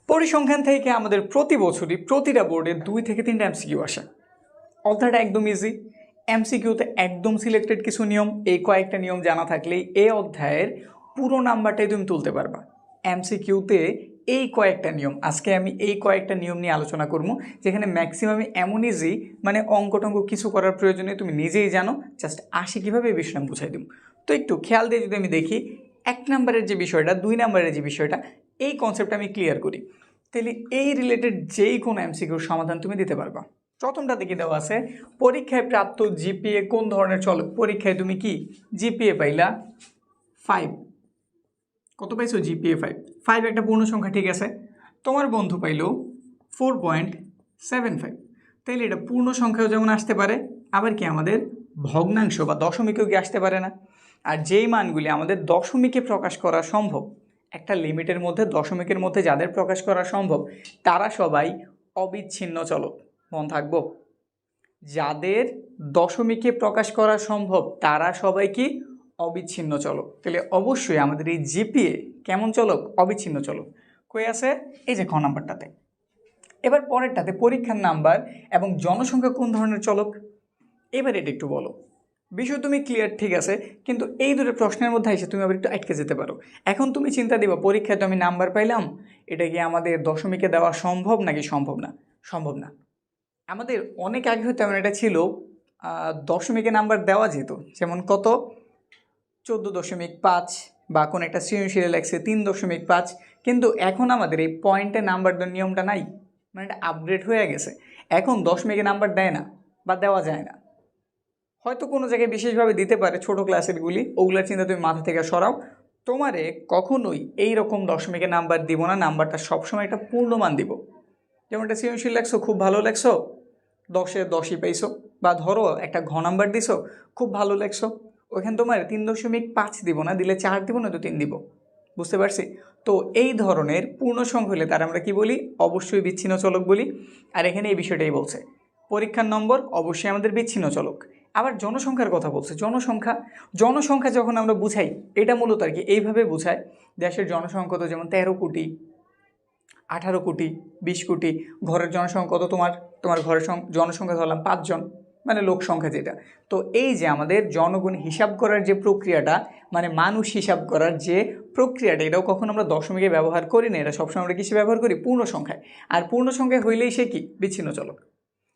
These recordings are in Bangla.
পরিসংখ্যান থেকে আমাদের প্রতি বছরই প্রতিটা বোর্ডে 2 থেকে 3টা এমসিকিউ আসে। অধ্যায়টা একদম ইজি। এমসিকিউতে একদম সিলেক্টেড কিছু নিয়ম, এই কয়েকটা নিয়ম জানা থাকলেই এই অধ্যায়ের পুরো নাম্বারটাই তুমি তুলতে পারবা। এমসিকিউতে এই কয়েকটা নিয়ম, আজকে আমি এই কয়েকটা নিয়ম নিয়ে আলোচনা করবো, যেখানে ম্যাক্সিমামই এমন ইজি, মানে অঙ্ক কিছু করার প্রয়োজনে তুমি নিজেই জানো, জাস্ট আসি কীভাবে এই বিষয়টা আমি বুঝাই দেবো। তো একটু খেয়াল দিয়ে যদি আমি দেখি 1 নম্বরের যে বিষয়টা, 2 নম্বরের যে বিষয়টা, এই কনসেপ্টটা আমি ক্লিয়ার করি, তাহলে এই রিলেটেড যেই কোনো এমসিকিউর সমাধান তুমি দিতে পারবা। প্রথমটা দিকে দেওয়া আছে, পরীক্ষায় প্রাপ্ত জিপিএ কোন ধরনের চলক? পরীক্ষায় তুমি কি জিপিএ পাইলা 5, কত পাইছো? জিপিএ 5 একটা পূর্ণ সংখ্যা, ঠিক আছে। তোমার বন্ধু পাইলো 4.75, তাইলে এটা পূর্ণ সংখ্যাও যেমন আসতে পারে, আবার কি আমাদের ভগ্নাংশ বা দশমিকেও কি আসতে পারে না? আর যেই মানগুলি আমাদের দশমিকে প্রকাশ করা সম্ভব, একটা লিমিটের মধ্যে দশমিকের মধ্যে যাদের প্রকাশ করা সম্ভব তারা সবাই অবিচ্ছিন্ন চলক। মন থাকবো, যাদের দশমিকে প্রকাশ করা সম্ভব তারা সবাই কি অবিচ্ছিন্ন চলক। তাহলে অবশ্যই আমাদের এই জিপিএ কেমন চলক? অবিচ্ছিন্ন চলক। কই আছে? এই যে খ নাম্বারটাতে। এবার পরেরটাতে পরীক্ষার নাম্বার এবং জনসংখ্যা কোন ধরনের চলক? এবার এটা একটু বলো। বিষয় তুমি ক্লিয়ার, ঠিক আছে, কিন্তু এই দুটো প্রশ্নের মধ্যে এসে তুমি আবার একটু আটকে যেতে পারো। এখন তুমি চিন্তা দিবা, পরীক্ষায় তো আমি নাম্বার পাইলাম, এটা কি আমাদের দশমিকে দেওয়া সম্ভব নাকি সম্ভব না? সম্ভব না। আমাদের অনেক আগে হয়তো এমন এটা ছিল, দশমিকে নাম্বার দেওয়া যেত, যেমন কত 14.5 বা কোনো একটা সৃজনশীলে লাগছে 3.5, কিন্তু এখন আমাদের এই পয়েন্টে নাম্বার দেওয়ার নিয়মটা নাই, মানে এটা আপগ্রেড হয়ে গেছে। এখন দশমিকে নাম্বার দেয় না বা দেওয়া যায় না, হয়তো কোনো জায়গায় বিশেষভাবে দিতে পারে ছোটো ক্লাসেরগুলি, ওগুলোর চিন্তা তুমি মাথা থেকে সরাও। তোমারে কখনোই এই রকম দশমিকে নাম্বার দিব না, নাম্বারটা সবসময় একটা পূর্ণমান দিব। যেমন একটা সৃজনশীল লাগছো, খুব ভালো লাগছো, 10-এ 10ই পাইছো, বা ধরো একটা ঘ নাম্বার দিছো, খুব ভালো লাগছো, ওইখানে তোমার 3.5 দিব না, দিলে 4 দিব না তো 3 দিব। বুঝতে পারছি? তো এই ধরনের পূর্ণ সংখ্যা হলে তার আমরা কি বলি? অবশ্যই বিচ্ছিন্ন চলক বলি। আর এখানে এই বিষয়টাই বলছে, পরীক্ষার নম্বর অবশ্যই আমাদের বিচ্ছিন্ন চলক। আবার জনসংখ্যার কথা বলছে, জনসংখ্যা যখন আমরা বুঝাই, এটা মূলত আর কি এইভাবে বুঝায়, দেশের জনসংখ্যা তো যেমন 13 কোটি, 18 কোটি, 20 কোটি, ঘরের জনসংখ্যা কত? তোমার ঘরের জনসংখ্যা ধরলাম 5 জন, মানে লোক সংখ্যা যেটা। তো এই যে আমাদের জনগণ হিসাব করার যে প্রক্রিয়াটা, মানে মানুষ হিসাব করার যে প্রক্রিয়াটা, এটাও কখন আমরা দশমিকে ব্যবহার করি না, এটা সবসময় আমরা কিসে ব্যবহার করি? পূর্ণ সংখ্যায়। আর পূর্ণ সংখ্যায় হইলেই সে কি? বিচ্ছিন্ন চলক।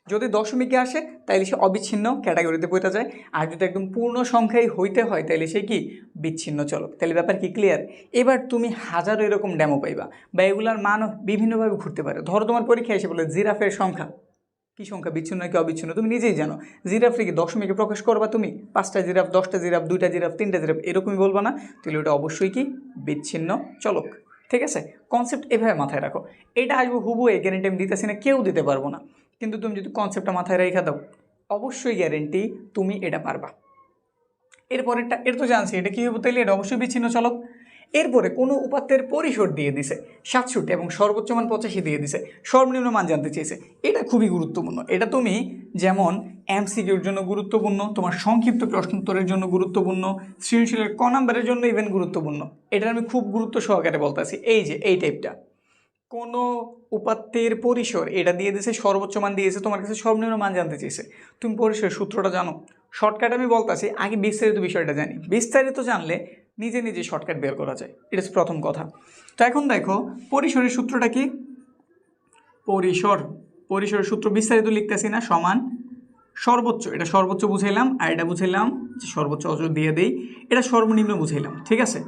যদি দশমিকে আসে তাইলে সে অবিচ্ছিন্ন ক্যাটাগরিতে পড়তে যায়, আর যদি একদম পূর্ণ সংখ্যায় হইতে হয় তাইলে সে কি? বিচ্ছিন্ন চলক। তাহলে ব্যাপার কি ক্লিয়ার? এবার তুমি হাজারো এরকম ডেমো পাইবা, বা এগুলার মানও বিভিন্নভাবে ঘুরতে পারে। ধরো তোমার পরীক্ষা এসে বলে জিরাফের সংখ্যা কি সংখ্যা, বিচ্ছিন্ন নাকি অবিচ্ছিন্ন? তুমি নিজেই জানো, জিরাফে কি দশমিকে প্রকাশ করবা তুমি? 5টা জিরাফ, 10টা জিরাফ, 2টা জিরাফ, 3টা জিরাফ, এরকমই বলবা না? তাহলে ওটা অবশ্যই কি? বিচ্ছিন্ন চলক। ঠিক আছে, কনসেপ্ট এভাবে মাথায় রাখো। এটা আসবো হুবু, এই গ্যারেন্টি আমি দিতেছি না, কেউ দিতে পারবো না, কিন্তু তুমি যদি কনসেপ্টটা মাথায় রেখে দাও অবশ্যই গ্যারেন্টি তুমি এটা পারবা। এরপরেরটা এর তো জানছি, এটা কী হবে? তাহলে এটা অবশ্যই বিচ্ছিন্ন চলক। এরপরে কোনো উপাত্তের পরিসর দিয়ে দিছে 67 এবং সর্বোচ্চ মান 85 দিয়ে দিছে, সর্বনিম্ন মান জানতে চেয়েছে। এটা খুবই গুরুত্বপূর্ণ, এটা তুমি যেমন এমসিকিউর জন্য গুরুত্বপূর্ণ, তোমার সংক্ষিপ্ত প্রশ্নোত্তরের জন্য গুরুত্বপূর্ণ, সৃজনশীলের ক নাম্বারের জন্য ইভেন গুরুত্বপূর্ণ। এটা আমি খুব গুরুত্ব সহকারে বলতেছি। এই যে এই টাইপটা, কোনো উপাত্তের পরিসর এটা দিয়ে দিয়েছে, সর্বোচ্চ মান দিয়েছে, তোমার কাছে সর্বনিম্ন মান জানতে চেয়েছে, তুমি পরিসরের সূত্রটা জানো? শর্টকাট আমি বলতেছি, আগে বিস্তারিত বিষয়টা জানি, বিস্তারিত জানলে নিজে নিজে শর্টকাট বের করা যায়, এটা প্রথম কথা। তো এখন দেখো পরিসরের সূত্রটা কি? পরিসরের সূত্র বিস্তারিত লিখতেছি না, সমান সর্বোচ্চ, এটা সর্বোচ্চ বুঝাইলাম, আর এটা বুঝাইলাম যে সর্বোচ্চ দিয়ে দেই, এটা সর্বনিম্ন বুঝাইলাম, ঠিক আছে।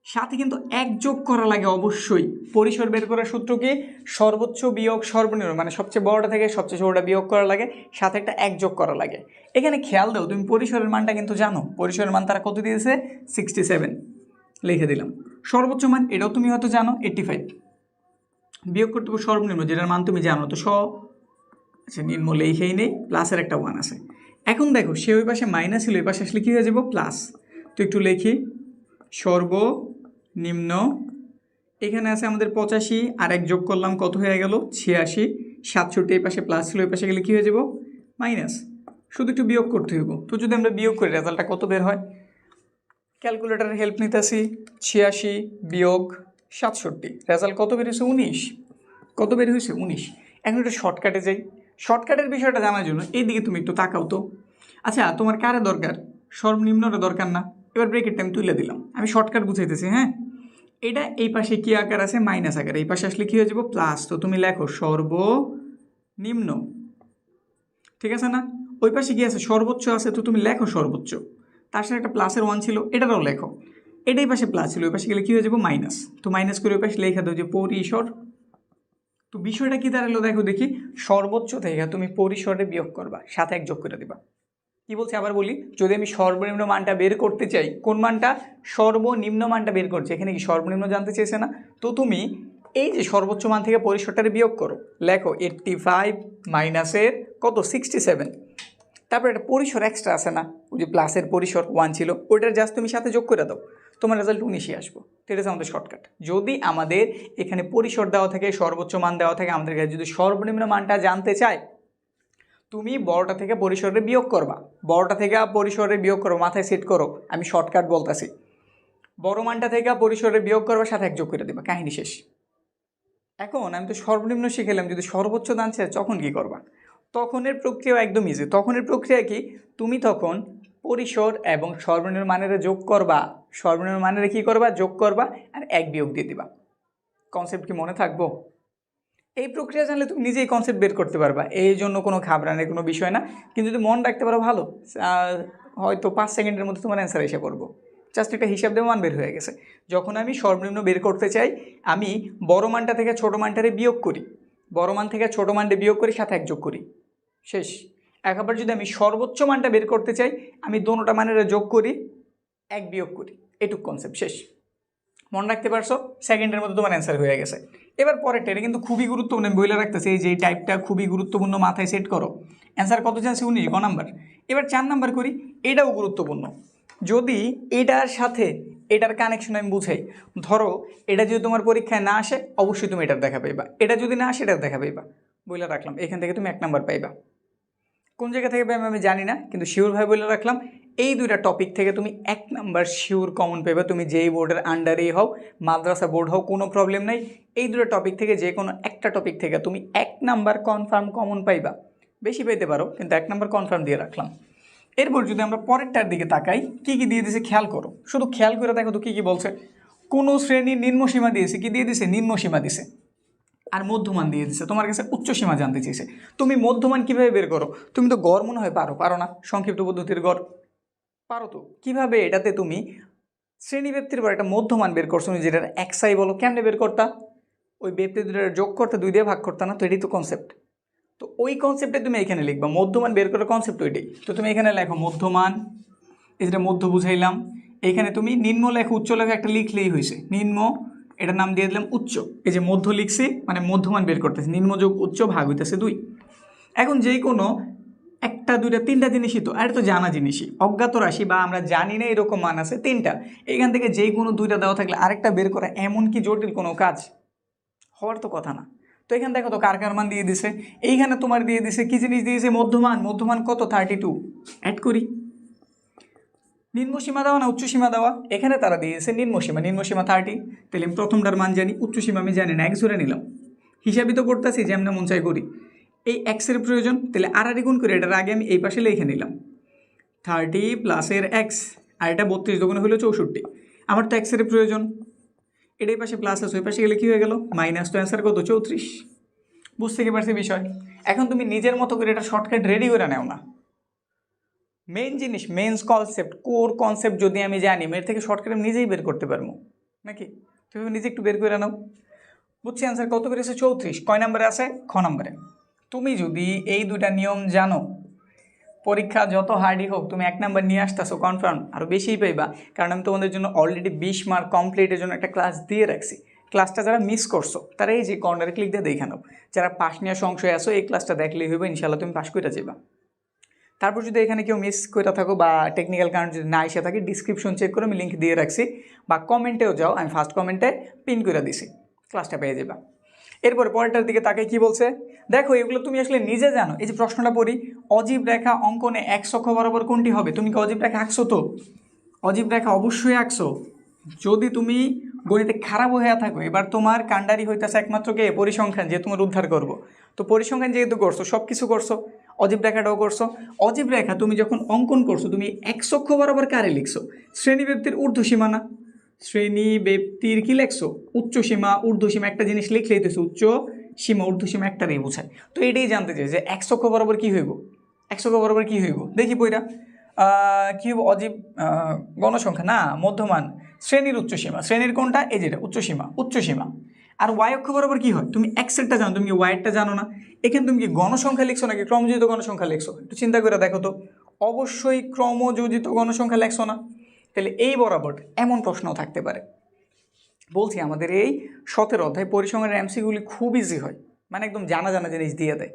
সাথে কিন্তু এক যোগ করা লাগে অবশ্যই। পরিসর বের করার সূত্র কি? সর্বোচ্চ বিয়োগ সর্বনিম্ন, মানে সবচেয়ে বড়টা থেকে সবচেয়ে ছোটটা বিয়োগ করা লাগে, সাথে একটা এক যোগ করা লাগে। এখানে খেয়াল দাও, তুমি পরিসরের মানটা কিন্তু জানো, পরিসরের মান তারা কত দিয়েছে? 67 লিখে দিলাম। সর্বোচ্চ মান এটাও তুমি হয়তো জানো, 85। বিয়োগ করতে হবে সর্বনিম্ন, যেটার মান তুমি জানো, তো আচ্ছা নিম্ন লিখেই নেই, প্লাসের একটা 1 আছে। এখন দেখো সে ওই পাশে মাইনাস ছিল, ওই পাশে আসলে কী হয়ে যাব? প্লাস। তো একটু লিখি, সর্বনিম্ন এখানে আছে আমাদের 85, আর এক যোগ করলাম, কত হয়ে গেল? 86। 67 এই পাশে প্লাস ছিল, ওই পাশে গেলে কী হয়ে যাব? মাইনাস। শুধু একটু বিয়োগ করতে হইব। তো যদি আমরা বিয়োগ করি রেজাল্টটা কত বের হয়? ক্যালকুলেটারের হেল্প নিতেছি, 86 বিয়োগ 67, রেজাল্ট কত বের হয়েছে 19, কত বের হয়েছে 19। এখন একটু শর্টকাটে যাই, শর্টকাটের বিষয়টা জানার জন্য এইদিকে তুমি একটু তাকাও তো। আচ্ছা তোমার কারে দরকার, সর্বনিম্নটা দরকার না, এবার ব্রেকেটটা আমি তুলে দিলাম, আমি শর্টকাট বুঝাইতেছি। হ্যাঁ, এটা এই পাশে কি আকার আছে, মাইনাস আকার, এই পাশে আসলে কি হয়ে যাবো প্লাস, তো তুমি লেখো সর্বনিম্ন, ঠিক আছে না। ওই পাশে কি আছে সর্বোচ্চ আছে, তো তুমি লেখো সর্বোচ্চ, তার সাথে একটা প্লাসের 1 ছিল এটারও লেখো, এটাই পাশে প্লাস ছিল, ওই পাশে গেলে কী হয়ে যাবো মাইনাস, তো মাইনাস করে ওই পাশে লেখা দাও যে পরিসর। তো বিষয়টা কি দাঁড়ালো দেখো দেখি, সর্বোচ্চ থেকে তুমি পরিসরে বিয়োগ করবা, সাথে 1 যোগ করে দিবা। কি বলছে আবার বলি, যদি আমি সর্বনিম্ন মানটা বের করতে চাই, কোন মানটা, সর্বনিম্ন মানটা বের করছি, এখানে কি সর্বনিম্ন জানতে চেয়েছে না, তো তুমি এই যে সর্বোচ্চ মান থেকে পরিসরটারে বিয়োগ করো, লেখো 85 মাইনাসের কত 67, তারপর একটা পরিসর এক্সট্রা আছে না, ওই যে প্লাসের পরিসর 1 ছিল, ওইটার জাস্ট তুমি সাথে যোগ করে দাও, তোমার রেজাল্ট 19 আসবো। তো এটা হচ্ছে আমাদের শর্টকাট। যদি আমাদের এখানে পরিসর দেওয়া থাকে, সর্বোচ্চ মান দেওয়া থাকে, আমাদের কাছে যদি সর্বনিম্ন মানটা জানতে চায়, তুমি বড়টা থেকে পরিসরে বিয়োগ করবা, বড়টা থেকে পরিসরে বিয়োগ করো, মাথায় সেট করো, আমি শর্টকাট বলতেছি, বড় মানটা থেকে পরিসরে বিয়োগ করবা, সাথে 1 যোগ করে দেবা, কাহিনী শেষ। এখন আমি তো সর্বনিম্ন শিখেলাম, যদি সর্বোচ্চ জানছে তখন কি করবা, তখনের প্রক্রিয়া একদম ইজি। তখনের প্রক্রিয়া কি, তুমি তখন পরিসর এবং সর্বনিম্ন মানের যোগ করবা, সর্বনিম্ন মানের কি করবা যোগ করবা, আর 1 বিয়োগ দিয়ে দিবা। কনসেপ্ট কি মনে থাকবো? এই প্রক্রিয়া জানলে তুমি নিজেই কনসেপ্ট বের করতে পারবা, এই জন্য কোনো ঘাবড়ানোর কোনো বিষয় না। কিন্তু যদি মনে রাখতে পারো ভালো, হয়তো 5 সেকেন্ডের মধ্যে তোমার অ্যান্সার এসে পড়বো। জাস্ট একটা হিসাব দিয়ে মান বের হয়ে গেছে। যখন আমি সর্বনিম্ন বের করতে চাই, আমি বড় মানটা থেকে ছোটো মানটারে বিয়োগ করি, বড় মান থেকে ছোটো মানটা বিয়োগ করি, সাথে 1 যোগ করি, শেষ। একবার যদি আমি সর্বোচ্চ মানটা বের করতে চাই, আমি দোনোটা মানের যোগ করি, 1 বিয়োগ করি, এটুক কনসেপ্ট, শেষ। মনে রাখতে পারছো, সেকেন্ডের মধ্যে তোমার অ্যান্সার হয়ে গেছে। এবার পরেরটা, এটা কিন্তু খুবই গুরুত্বপূর্ণ, আমি বইলে রাখতেছি, এই যে টাইপটা খুবই গুরুত্বপূর্ণ, মাথায় সেট করো। অ্যান্সার কত চান্সে 19, গ নাম্বার। এবার 4 নাম্বার করি, এটাও গুরুত্বপূর্ণ। যদি এটার সাথে এটার কানেকশন আমি বুঝাই, ধরো এটা যদি তোমার পরীক্ষায় না আসে, অবশ্যই তুমি এটার দেখা পাইবা, এটা যদি না আসে এটার দেখা পাইবা, বইলে রাখলাম, এখান থেকে তুমি 1 নাম্বার পাইবা। কোন জায়গা থেকে পাইবা আমি জানি না, কিন্তু শিওর ভাই বলে রাখলাম, এই দুইটা টপিক থেকে তুমি 1 নাম্বার শিওর কমন পাইবা। তুমি যেই বোর্ডের আন্ডারেই হও, মাদ্রাসা বোর্ড হও, কোনো প্রবলেম নেই, এই দুটো টপিক থেকে যে কোনো একটা টপিক থেকে তুমি 1 নাম্বার কনফার্ম কমন পাইবা। বেশি পেতে পারো, কিন্তু 1 নাম্বার কনফার্ম দিয়ে রাখলাম। এরপর যদি আমরা পরেরটার দিকে তাকাই, কী কী দিয়ে দিয়েছে খেয়াল করো, শুধু খেয়াল করে দেখো তো কী কী বলছে। কোনো শ্রেণীর নিম্নসীমা দিয়েছে, কি দিয়ে দিছে নিম্নসীমা দিছে, আর মধ্যমান দিয়ে দিছে, তোমার কাছে উচ্চসীমা জানতে চেয়েছে। তুমি মধ্যমান কীভাবে বের করো, তুমি তো গড় মনে হয় পারো না, সংক্ষিপ্ত পদ্ধতির গড় পারো তো, কীভাবে এটাতে তুমি শ্রেণীব্যাপ্তির পর একটা মধ্যমান বের করছো, তুমি যেটার এক্সাই বলো, কেমনে বের করতা, ওই ব্যক্তি দুটার যোগ করতে 2 দিয়ে ভাগ করতা না, তো এটাই তো কনসেপ্ট। তো ওই কনসেপ্টে তুমি এখানে লিখবা, মধ্যমান বের করার কনসেপ্ট ওইটাই। তো তুমি এখানে লেখো মধ্যমান, এই যেটা মধ্য বুঝাইলাম, এইখানে তুমি নিম্ন লেখো, উচ্চ লেখো, একটা লিখলেই হয়েছে, নিম্ন, এটার নাম দিয়ে দিলাম উচ্চ, এই যে মধ্য লিখছি মানে মধ্যমান বের করতেছি, নিম্ন যোগ উচ্চ ভাগ হইতেছে 2। এখন যেই কোনো 1টা 2টা 3টা জিনিসই তো, আর তো জানা জিনিসই, অজ্ঞাত রাশি বা আমরা জানি না এরকম মান আছে 3টা, এখান থেকে যেই কোনো 2টা দেওয়া থাকলে আরেকটা বের করা এমন কি জটিল কোনো কাজ, হওয়ার তো কথা না। তো এখানে দেখো তো কার কার মান দিয়ে দিছে, এইখানে তোমার দিয়ে দিছে কি জিনিস দিয়েছে মধ্যমান, মধ্যমান কত 32, অ্যাড করি। নিম্নসীমা দেওয়া না উচ্চসীমা দেওয়া, এখানে তারা দিয়েছে নিম্নসীমা, নিম্নসীমা 30, তাহলে আমি প্রথমটার মান জানি, উচ্চসীমা আমি জানি না, 1 ধরে নিলাম, হিসাবই তো করতেছি যেমন মন চাই করি। এই এক্সের প্রয়োজন, তাহলে আর গুণ করে এটার আগে আমি এই পাশে লিখে নিলাম 30 প্লাসের এক্স, আর এটা 32 দুগুণে হলো 64, আমার তো এক্সের প্রয়োজন, এটাই পাশে প্লাস আছে, ওই পাশে গেলে কী হয়ে গেল মাইনাস, তো অ্যান্সার কত 34। বুঝতে কি পারছি বিষয়? এখন তুমি নিজের মতো করে এটা শর্টকাট রেডি করে নাও না, মেন জিনিস মেন কনসেপ্ট কোর কনসেপ্ট যদি আমি জানি, এর থেকে শর্টকাট আমি নিজেই বের করতে পারবো নাকি, তুমি নিজে একটু বের করে নাও। বুঝছি অ্যান্সার কত বেরিয়েছে 34, কয় নাম্বারে আছে খ নাম্বারে। তুমি যদি এই 2টা নিয়ম জানো, পরীক্ষা যত হার্ডই হোক তুমি 1 নাম্বার নিয়ে আসতেছো কনফার্ম, আরও বেশিই পাইবা, কারণ আমি তোমাদের জন্য অলরেডি 20 মার্ক কমপ্লিটের জন্য একটা ক্লাস দিয়ে রাখছি। ক্লাসটা যারা মিস করছো তারা এই যে কর্নারে ক্লিক দিয়ে দেখে নাও, যারা পাস নেওয়ার সংশয় আসো এই ক্লাসটা দেখলেই হইবে, ইনশাল্লাহ তুমি পাস করে যাবা। তারপর যদি এখানে কেউ মিস করে থাকো বা টেকনিক্যাল কারণ যদি না এসে থাকে, ডিসক্রিপশন চেক করে আমি লিঙ্ক দিয়ে রাখছি, বা কমেন্টেও যাও, আমি ফার্স্ট কমেন্টে পিন করে দিছি, ক্লাসটা পেয়ে যাবা। এরপরে পরেরটার দিকে তাকে কি বলছে দেখো, এগুলো তুমি আসলে নিজে জানো। এই যে প্রশ্নটা পড়ি, অজীব রেখা অঙ্কনে এক অক্ষ বরাবর কোনটি হবে, তুমি কি অজীব রেখা আঁকছো? তো অজীব রেখা অবশ্যই আঁকছো। যদি তুমি গণিতে খারাপ হয়ে থাকো, এবার তোমার কাণ্ডারি হইতেছে একমাত্র কে পরিসংখ্যান, যে তোমার উদ্ধার করবো। তো পরিসংখ্যান যেহেতু করছো, সব কিছু করছো, অজীব রেখাটাও করছো। অজীব রেখা তুমি যখন অঙ্কন করছো, তুমি এক্স অক্ষ বরাবর কারে লিখছো? শ্রেণীব্যাপ্তির ঊর্ধ্বসীমা না? শ্রেণীব্যাপ্তির কি লিখছো? উচ্চসীমা ঊর্ধ্বসীমা, একটা জিনিস লিখলেই তো উচ্চ সীমা ঊর্ধ্বসীমা একটারই বোঝায়। তো এটাই জানতে চাই যে এক্স অক্ষ বরাবর কি হইব, এক্স অক্ষ বরাবর কি হইব, দেখি বইটা কি হইব? অজীব গণসংখ্যা না, মধ্যমান শ্রেণীর উচ্চসীমা, শ্রেণীর কোনটা? এই যেটা উচ্চসীমা, উচ্চসীমা। আর ওয়াই অক্ষ বরাবর কি হয়? তুমি এক্সেরটা জানো, তুমি কি ওয়াইয়েরটা জানো না? এখানে তুমি কি গণসংখ্যা লিখছো নাকি ক্রমযোজিত গণসংখ্যা লিখছো? একটু চিন্তা করে দেখো তো। অবশ্যই ক্রমযোজিত গণসংখ্যা লিখছো না? তাহলে এই বরাবর এমন প্রশ্নও থাকতে পারে। বলছি আমাদের এই 17 অধ্যায় পরিসংখ্যানের এমসিগুলি খুব ইজি হয়, মানে একদম জানা জানা জিনিস দিয়ে দেয়।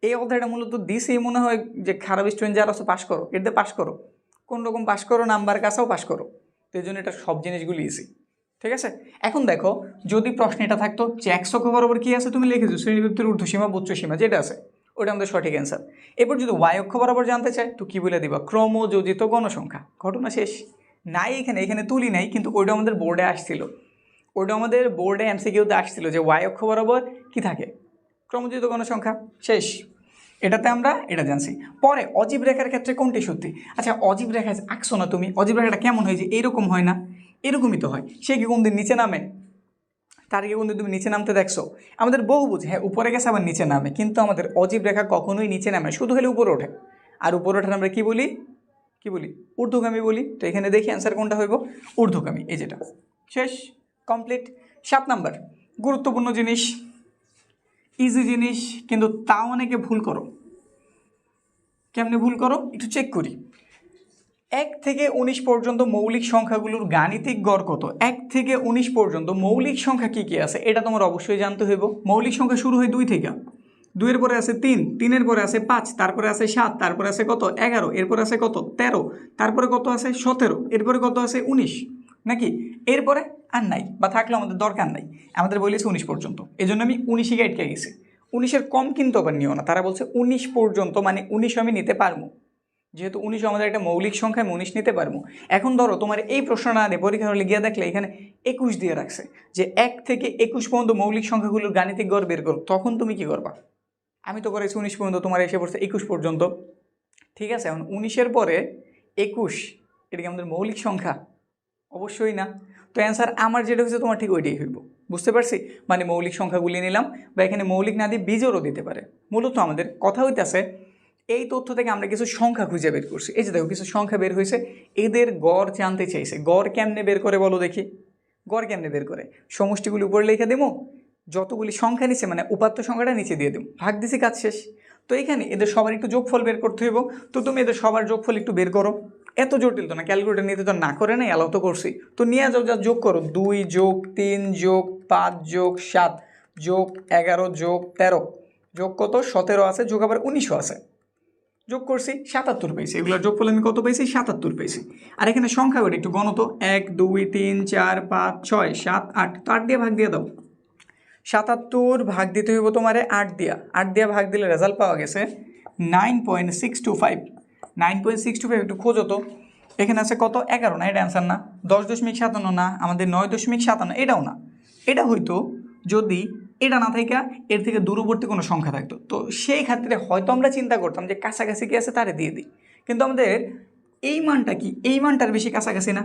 এই অধ্যায়টা মূলত দিছেই মনে হয় যে খারাপ স্টুডেন্ট যারা আছে পাস করো, এর দিয়ে পাস করো, কোন রকম পাস করো, নাম্বার কাছেও পাস করো। তো এই জন্য এটা সব জিনিসগুলি ইজি, ঠিক আছে। এখন দেখো, যদি প্রশ্ন এটা থাকতো যে এক্স অক্ষ বরাবর কি আছে, তুমি লিখেছো শ্রেণীব্যাপ্তির ঊর্ধ্বসীমা উচ্চসীমা যেটা আছে, ওটা আমাদের সঠিক অ্যান্সার। এরপর যদি ওয়াই অক্ষ বরাবর জানতে চাই, তো কি বলে দিবা? ক্রমযোজিত গণসংখ্যা, ঘটনা শেষ। নাই এখানে তুলি নাই, কিন্তু ওইটা আমাদের বোর্ডে আসছিল, ওইটা আমাদের বোর্ডে এমসিকিউতে আসছিল যে ওয়াই অক্ষ বরাবর কি থাকে? ক্রমযোজিত গণসংখ্যা, শেষ। এটাতে আমরা এটা জানছি। পরে অজীব রেখার ক্ষেত্রে কোনটি সত্যি? আচ্ছা, অজীব রেখা আঁকছো না তুমি, অজীব রেখাটা কেমন হয়? যে এরকম হয় না? এরকমই তো হয়। সে কি কোনদিন নিচে নামে? তার কি কোনদিন তুমি নিচে নামতে দেখছো? আমাদের বহুভুজ হ্যাঁ উপরে গেছে আবার নিচে নামে, কিন্তু আমাদের অজীব রেখা কখনোই নিচে নামে, শুধু হলে উপরে ওঠে। আর উপরে ওঠার আমরা কি বলি? কি বলি? ঊর্ধ্বগামী বলি। তো এখানে দেখি অ্যান্সার কোনটা হইব? ঊর্ধ্বগামী, এই যেটা। শেষ, কমপ্লিট। 7 নাম্বার, গুরুত্বপূর্ণ জিনিস, ইজি জিনিস, কিন্তু তাও অনেকে ভুল করো। কেমনে ভুল করো একটু চেক করি। 1 থেকে 19 পর্যন্ত মৌলিক সংখ্যাগুলোর গাণিতিক গড় কত? 1 থেকে 19 পর্যন্ত মৌলিক সংখ্যা কি কি আছে এটা তোমার অবশ্যই জানতে হইব। মৌলিক সংখ্যা শুরু হয় 2 থেকে, 2 এর পরে আছে 3, 3 এর পরে আছে 5, তারপরে আছে 7, তারপরে আছে কত? 11, এরপরে আছে কত? 13, তারপরে কত আছে? 17, এরপরে কত আছে? 19, নাকি? এরপরে আর নাই, বা থাকলে আমাদের দরকার নাই, আমাদের বলেছে 19 পর্যন্ত, এই জন্য আমি 19ই গাইডকে গেছি। 19-এর কম কিন্তু আবার নিও না, তারা বলছে 19 পর্যন্ত, মানে 19 আমি নিতে পারবো, যেহেতু 19 আমাদের একটা মৌলিক সংখ্যা, আমি 19 নিতে পারবো। এখন ধরো তোমার এই প্রশ্ন না দিয়ে পরীক্ষা হলে গিয়ে দেখলে এখানে 21 দিয়ে রাখছে, যে 1 থেকে 21 পর্যন্ত মৌলিক সংখ্যাগুলোর গাণিতিক গড় বের করো, তখন তুমি কি করবা? আমি তো করেছি 19 পর্যন্ত, তোমার এসে পড়ছে 21 পর্যন্ত, ঠিক আছে। এখন 19-এর পরে 21, এটা কি আমাদের মৌলিক সংখ্যা? অবশ্যই না। তো অ্যান্সার আমার যেটা হচ্ছে তোমার ঠিক ওইটাই হইব, বুঝতে পারছি? মানে মৌলিক সংখ্যাগুলি নিলাম, বা এখানে মৌলিক না দিয়ে বীজরও দিতে পারে। মূলত আমাদের কথা হইতেছে এই তথ্য থেকে আমরা কিছু সংখ্যা খুঁজে বের করছি। এই যে দেখো কিছু সংখ্যা বের হয়েছে, এদের গড় জানতে চাইছে। গড় কেমনে বের করে বলো দেখি? গড় কেমনে বের করে? সমষ্টিগুলি উপরে লিখে দেবো, যতগুলি সংখ্যা নিচে মানে উপাত্ত সংখ্যাটা নিচে দিয়ে দেবো, ভাগ দিছি, কাজ শেষ। তো এখানে এদের সবার একটু যোগফল বের করতে হইব। তো তুমি এদের সবার যোগফল একটু বের করো, এত জটিল তো না, ক্যালকুলেটর নিতে তো না করে নাই, অ্যালাউ তো করছি। তো নিয়ে যাও, যা যোগ করো, 2 যোগ 3 যোগ 5 যোগ 7 যোগ 11 যোগ 13 যোগ কত? 17 আছে, যোগ আবার 19ও আছে, যোগ করছি 77 পেয়েছি। এগুলোর যোগফল আমি কত পেয়েছি? 77 পেয়েছি। আর এখানে সংখ্যা বের একটু গণত, 1 2 3 4 5 6 7 8, তো 8 দিয়ে ভাগ দিয়ে দাও। 77 ভাগ দিতে হইব তোমারে 8 দিয়া, 8 দিয়া ভাগ দিলে রেজাল্ট পাওয়া গেছে 9.625। 9.625 একটু খোঁজো তো, এখানে আছে কত? 11 না, এটা অ্যান্সার না। 10.57 না, আমাদের 9.57, এটাও না। এটা হয়তো যদি এটা না থাকা এর থেকে দূরবর্তী কোনো সংখ্যা থাকতো, তো সেই ক্ষেত্রে হয়তো আমরা চিন্তা করতাম যে কাছাকাছি কি আছে তারে দিয়ে দিই, কিন্তু আমাদের এই মানটা কি এই মানটার বেশি কাছাকাছি না?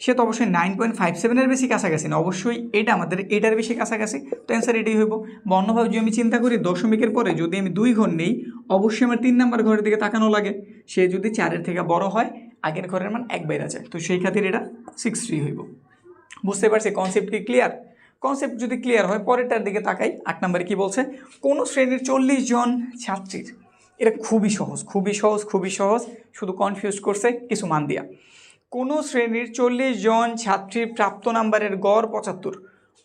সে তো অবশ্যই 9.57-এর বেশি কাছাকাছি না, অবশ্যই এটা আমাদের এটার বেশি কাছাকাছি। তো অ্যান্সার এটাই হইব। বা অন্যভাবে যদি আমি চিন্তা করি, দশমিকের পরে যদি আমি 2 ঘর নেই, অবশ্যই আমার 3 নাম্বার ঘরের দিকে তাকানো লাগে। সে যদি 4-এর থেকে বড় হয়, আগের ঘরের মান 1 বাইরে যায়, তো সেই খাতির এটা 6-3 হইব। বুঝতে পারছি কনসেপ্ট কি ক্লিয়ার? কনসেপ্ট যদি ক্লিয়ার হয়, পরেরটার দিকে তাকাই। 8 নম্বরে কি বলছে? কোনো শ্রেণীর 40 জন ছাত্রীর, এটা খুবই সহজ, খুবই সহজ, খুবই সহজ, শুধু কনফিউজ করছে কিছু মান দিয়া। কোনো শ্রেণীর 40 জন ছাত্রীর প্রাপ্ত নাম্বারের গড় 75।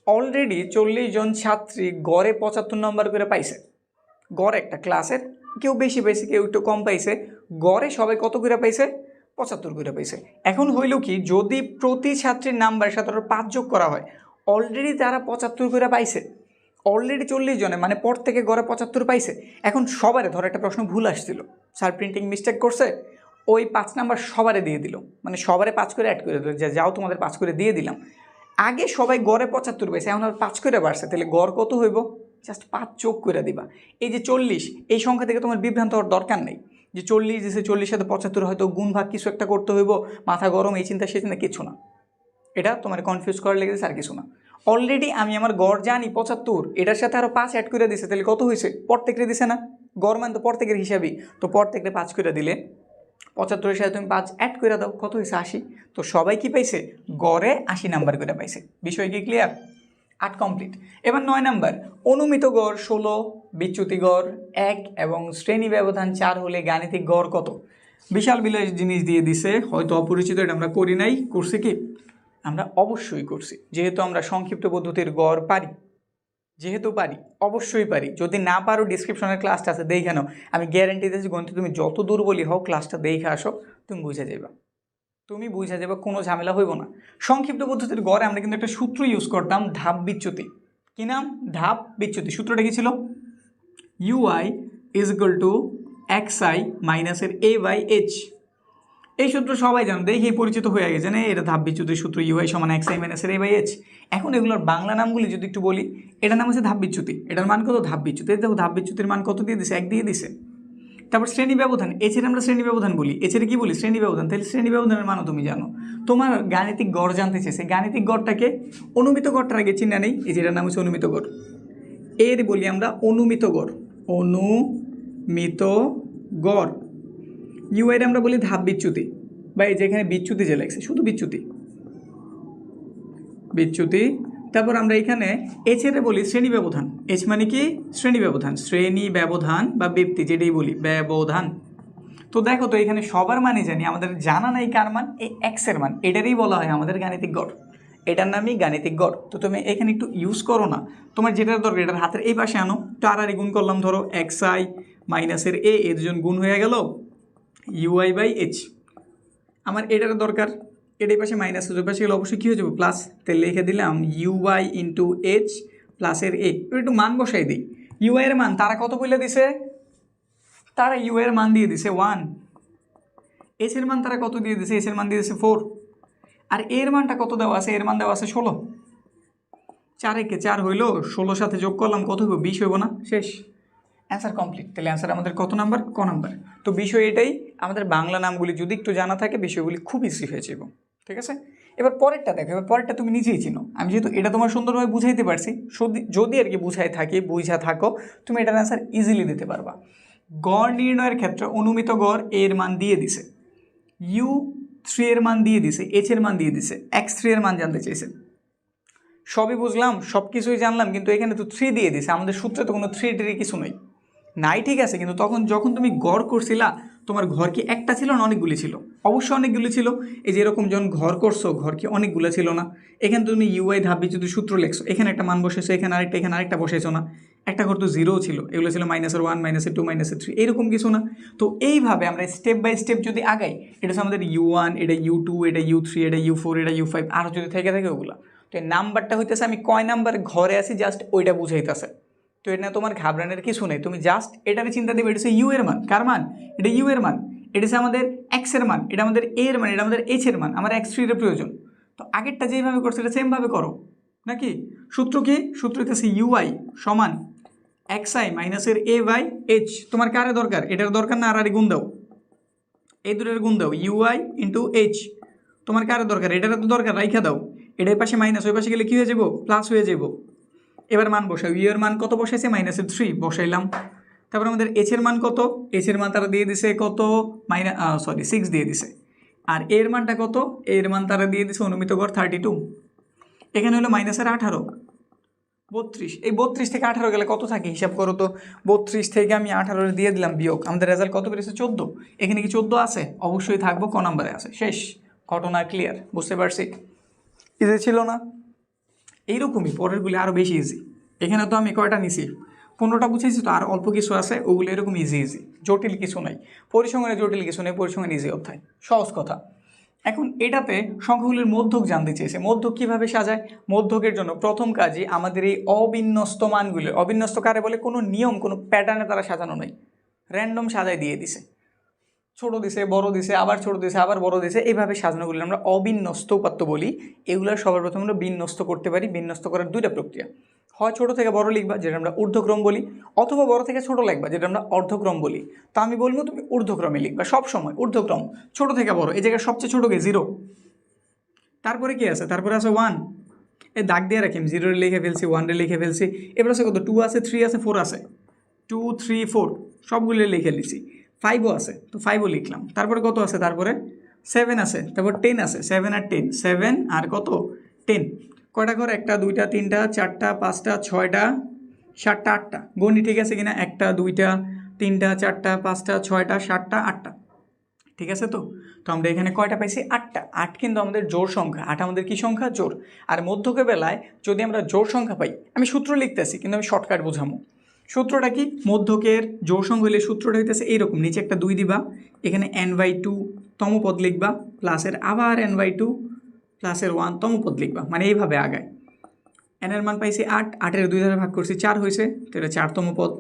অলরেডি 40 জন ছাত্রী গড়ে 75 নম্বর করে পাইছে। গড় একটা ক্লাসের কেউ বেশি পাইছে, কেউ একটু কম পাইছে, গড়ে সবাই কত করে পাইছে? 75 করে পাইছে। এখন হইল কি, যদি প্রতি ছাত্রীর নাম্বারের সাথে 5 যোগ করা হয়, অলরেডি তারা 75 করে পাইছে, অলরেডি 40 জনে, মানে পর থেকে গড়ে 75 পাইছে। এখন সবারে ধর একটা প্রশ্ন ভুল আসছিল, স্যার প্রিন্টিং মিস্টেক করছে, ওই 5 নাম্বার সবারে দিয়ে দিল, মানে সবারে 5 করে অ্যাড করে দিল, যে যাও তোমাদের 5 করে দিয়ে দিলাম। আগে সবাই গড়ে 75 পাইছে, এখন আর 5 করে বাড়ছে, তাহলে গড় কত হইব? জাস্ট 5 যোগ করে দিবা। এই যে 40, এই সংখ্যা থেকে তোমার বিভ্রান্ত হওয়ার দরকার নেই যে 40 দিছে, 40 সাথে 75 হয়তো গুণ ভাগ কিছু একটা করতে হইব, মাথা গরম, এই চিন্তা সেই চিন্তা কিছু না। এটা তোমার কনফিউজ করার লেগেছে আর কিছু না। অলরেডি আমি আমার গড় জানি 75, এটার সাথে আরও 5 অ্যাড করে দিছে, তাহলে কত হয়েছে? প্রত্যেকটা দিছে না, গড় মান তো প্রত্যেকের হিসাবেই, তো প্রত্যেকটা 5 করে দিলে 75-এর সাথে তুমি 5 অ্যাড করে দাও, কত হয়েছে? 80। তো সবাই কি পাইছে? গড়ে 80 নাম্বার করে পাইছে। বিষয় কি ক্লিয়ার? 8 কমপ্লিট। এবার 9 নাম্বার, অনুমিত গড় 16, বিচ্যুতি গড় 1 এবং শ্রেণী ব্যবধান 4 হলে গাণিতিক গড় কত? বিশাল বিলাস জিনিস দিয়ে দিছে, হয়তো অপরিচিত, এটা আমরা করি নাই, করছি কি? আমরা অবশ্যই করছি, যেহেতু আমরা সংক্ষিপ্ত পদ্ধতির গড় পারি, যেহেতু পারি অবশ্যই পারি। যদি না পারো ডিসক্রিপশনের ক্লাসটা আছে, দেখে নাও। আমি গ্যারেন্টি দিচ্ছি গণিতে তুমি যত দুর্বলই হও, ক্লাসটা দেখে আসো, তুমি বুঝে যাবে, কোনো ঝামেলা হইব না। সংক্ষিপ্ত পদ্ধতির গড়ে আমরা কিন্তু একটা সূত্র ইউজ করতাম, ধাপ বিচ্যুতি। কি নাম? ধাপ বিচ্যুতি। সূত্রটা কি ছিল? UI is equal to XI মাইনাসের A/H। এই সূত্র সবাই জানো, দেখেই পরিচিত হয়ে গেছে না, এটা ধাপ বিচ্যুতির সূত্র, UI সমান XI মাইনাসের A/H। এখন এগুলোর বাংলা নামগুলি যদি একটু বলি, এটার নাম হচ্ছে ধাপ বিচ্যুতি। এটার মান কত? ধাপ বিচ্যুতি। দেখো ধাপ বিচ্যুতির মান কত দিয়ে দিছে? 1 দিয়ে দিছে। তারপর শ্রেণী ব্যবধান, এছাড়া আমরা শ্রেণী ব্যবধান বলি, এছাড়া কি বলি? শ্রেণী ব্যবধান। তাহলে শ্রেণী ব্যবধানের মানও তুমি জানো। তোমার গাণিতিক গড় জানতে চেয়েছে, গাণিতিক গড়টাকে অনুমিত গড়টার আগে চিন্তা নেই, এই যেটার নাম হচ্ছে অনুমিত গড়। এর বলি আমরা অনুমিত গড়, অনুমিত গড়। ইউআইয়ের আমরা বলি ধাপ বিচ্যুতি, বা এই যেখানে বিচ্যুতি যে লাগছে, শুধু বিচ্যুতি, বিচ্যুতি। তারপর আমরা এখানে এছাড়া বলি শ্রেণী ব্যবধান। এইচ মানে কি? শ্রেণী ব্যবধান, শ্রেণী ব্যবধান বা ব্যক্তি, যেটাই বলি ব্যবধান। তো দেখো তো এখানে সবার মানে জানি, আমাদের জানা নাই কার মান? এই এক্সের মান। এটারই বলা হয় আমাদের গাণিতিক গড়, এটার নামই গাণিতিক গড়। তো তুমি এখানে একটু ইউজ করো না, তোমার যেটার দরকার এটার হাতের এই পাশে আনো। টারারি গুণ করলাম, ধরো XI মাইনাসের A, এর জন গুণ হয়ে গেল UI/H। আমার এটার দরকার, এটার পাশে মাইনাস, ওই পাশে গেলে অবশ্যই কী হয়ে যাবে? প্লাস। তাহলে লিখে দিলাম UI ইন্টু H প্লাসের A। একটু মান বসাই দিই। UI এর মান তারা কত বলে দিছে? তারা UI এর মান দিয়ে দিছে 1। H এর মান তারা কত দিয়ে দিছে? H এর মান দিয়ে দিছে 4। আর এর মানটা কত দেওয়া আছে? এর মান দেওয়া আছে 16। 4 একে 4 হইলো, 16 সাথে যোগ করলাম, কত হইব? 20 হইব না? শেষ, অ্যান্সার কমপ্লিট। তাহলে অ্যান্সার আমাদের কত নাম্বার? ক নাম্বার। তো বিষয় এটাই, আমাদের বাংলা নামগুলি যদি একটু জানা থাকে, বিষয়গুলি খুব ইজি হয়ে যাব। ঠিক আছে, এবার পরেরটা দেখো। এবার পরেরটা তুমি নিজেই চিনো, আমি যেহেতু এটা তোমার সুন্দরভাবে বুঝাইতে পারছি, যদি আর কি বুঝা থাকো, তুমি এটার অ্যান্সার ইজিলি দিতে পারবা। গড় নির্ণয়ের ক্ষেত্রে অনুমিত গড় এর মান দিয়ে দিছে, U3 এর মান দিয়ে দিছে, H এর মান দিয়ে দিছে, X3 এর মান জানতে চাইছে। সবই বুঝলাম, সব কিছুই জানলাম, কিন্তু এখানে তো 3 দিয়ে দিছে। আমাদের সূত্রে তো কোনো 3 কিছু নাই, ঠিক আছে। কিন্তু যখন তুমি গড় করছিলা, তোমার ঘর কি একটা ছিল না অনেকগুলি ছিল? অবশ্যই অনেকগুলি ছিল। এই যে এরকম যখন ঘর করছো, ঘর কি অনেকগুলো ছিল না? এখানে তুমি UI ধাপ বিচ্যুতি সূত্র লেখছো, এখানে একটা মান বসেছো, এখানে আরেকটা বসেছো না? একটা ঘর তো 0 ছিল, এগুলো ছিল -1, -2, -3, এরকম কিছু না? তো এইভাবে আমরা স্টেপ বাই স্টেপ যদি আগাই, এটা হচ্ছে আমাদের U1, এটা U2, এটা U3, এটা U4, এটা U5, আরও যদি থেকে থাকে ওগুলো। তো এই নাম্বারটা হইতেছে আমি কয় নাম্বার ঘরে আছি জাস্ট ওইটা বুঝাইতেছে। তো এটা তোমার ঘাবড়ানোর কিছু নেই, তুমি জাস্ট এটারে চিন্তা দেবে, এটা হচ্ছে ইউ এর মান। কার মান? এটা ইউ এর মান। এটা হচ্ছে আমাদের এক্স এর মান, এটা আমাদের এ এর মান, এটা আমাদের এইচ এর মান, আমার X3 এর প্রয়োজন। তো আগেরটা যেইভাবে করছে এটা সেমভাবে করো নাকি? সূত্র কি? সূত্র হচ্ছে UI সমান XI মাইনাসের A/H। তোমার কারে দরকার? এটার দরকার না? আর গুণ দাও, এই দুটোর গুণ দাও, UI ইন্টু H। তোমার কারে দরকার? এটার তো দরকার, রাইখা দাও। এটার পাশে মাইনাস, ওই পাশে গেলে কী হয়ে যাবো? প্লাস হয়ে যাবো। এবার মান বসাই, ইউ এর মান কত বসাইছে? -3 বসাইলাম। তারপর আমাদের H এর মান কত? H এর মান তারা দিয়ে দিছে কত? 6 দিয়ে দিছে। আর এর মানটা কত? এর মান তারা দিয়ে দিছে অনুমিত গড় 32। এখানে হলো -18, 32। এই 32 থেকে 18 গেলে কত থাকে? হিসাব করো তো। 32 থেকে আমি 18 দিয়ে দিলাম বিয়োগ, আমাদের রেজাল্ট কত বেরিয়েছে? 14। এখানে কি 14 আছে? অবশ্যই থাকবো, ক নাম্বারে আছে। শেষ, ঘটনা ক্লিয়ার, বুঝতে পারছি? ইজি ছিল না? এইরকমই পরেরগুলি আরও বেশি ইজি। এখানে তো আমি কয়টা নিছি? 15টা বুঝেছি, তো আর অল্প কিছু আছে, ওগুলো এরকম ইজি, জটিল কিছু নাই। পরিসংখ্যানে জটিল কিছু নেই, পরিসংখ্যান ইজি অধ্যায়, সহজ কথা। এখন এটাতে সংখ্যাগুলির মধ্যক জানতে চেয়েছে। মধ্যক কীভাবে সাজায়? মধ্যকের জন্য প্রথম কাজই আমাদের এই অবিন্যস্ত মানগুলো, অবিন্যস্ত কারে বলে? কোনো নিয়ম, কোনো প্যাটার্নে তারা সাজানো নাই, র্যান্ডম সাজায় দিয়ে দিছে। ছোট দিছে, বড় দিছে, আবার ছোট দিছে, আবার বড় দিছে, এইভাবে সাজানোগুলো আমরা অবিন্যস্ত উপাত্ত বলি। এগুলো সবার প্রথমে আমরা বিন্যস্ত করতে পারি। বিন্যস্ত করার দুইটা প্রক্রিয়া, হয় ছোট থেকে বড় লিখবা যেটা আমরা ঊর্ধ্বক্রম বলি, অথবা বড় থেকে ছোট লিখবা যেটা আমরা অর্ধক্রম বলি। তো আমি বলবো তুমি ঊর্ধ্বক্রমে লিখবা সব সময়, ঊর্ধ্বক্রম, ছোট থেকে বড়। এই জায়গায় সবচেয়ে ছোট কে 0, তারপরে কি আছে, তারপরে আছে 1, এই দাগ দিয়ে রাখি, আমি 0 লিখে ফেলছি, 1 লিখে ফেলছি। এবার আছে কত, 2 আছে, 3 আছে, 4 আছে, 2 3 4 সবগুলো লিখে লিখছি। 5ও আছে, তো 5ও লিখলাম। তারপরে কত আছে, তারপরে 7 আছে, তারপর 10 আছে, 7 আর 10, 7 আর কত 10। কয়টা ঘর, 1টা 2টা 3টা 4টা 5টা 6টা 7টা 8টা। গণি ঠিক আছে কিনা, 1টা 2টা 3টা 4টা 5টা 6টা 7টা 8টা, ঠিক আছে। তো আমরা এখানে কয়টা পাইছি, 8টা। 8 কিন্তু আমাদের জোড় সংখ্যা, 8 আমাদের কি সংখ্যা, জোড়। আর মধ্যকে বেলায় যদি আমরা জোড় সংখ্যা পাই, আমি সূত্র লিখতেছি কিন্তু আমি শর্টকাট বোঝামো। সূত্রটা কি, মধ্যকের জোড় সংখ্যা হলে সূত্রটা হইতেছে এইরকম, নিচে একটা 2 দিবা, এখানে n/2 তম পদ লিখবা, প্লাসের আবার n/2 প্লাসের 1 তম পদ লিখবা, মানে এইভাবে আগায়। n এর মান পাইছি 8, 8-এর 2 দ্বারা ভাগ করছি 4 হয়েছে, তো এটা 4তম পদ।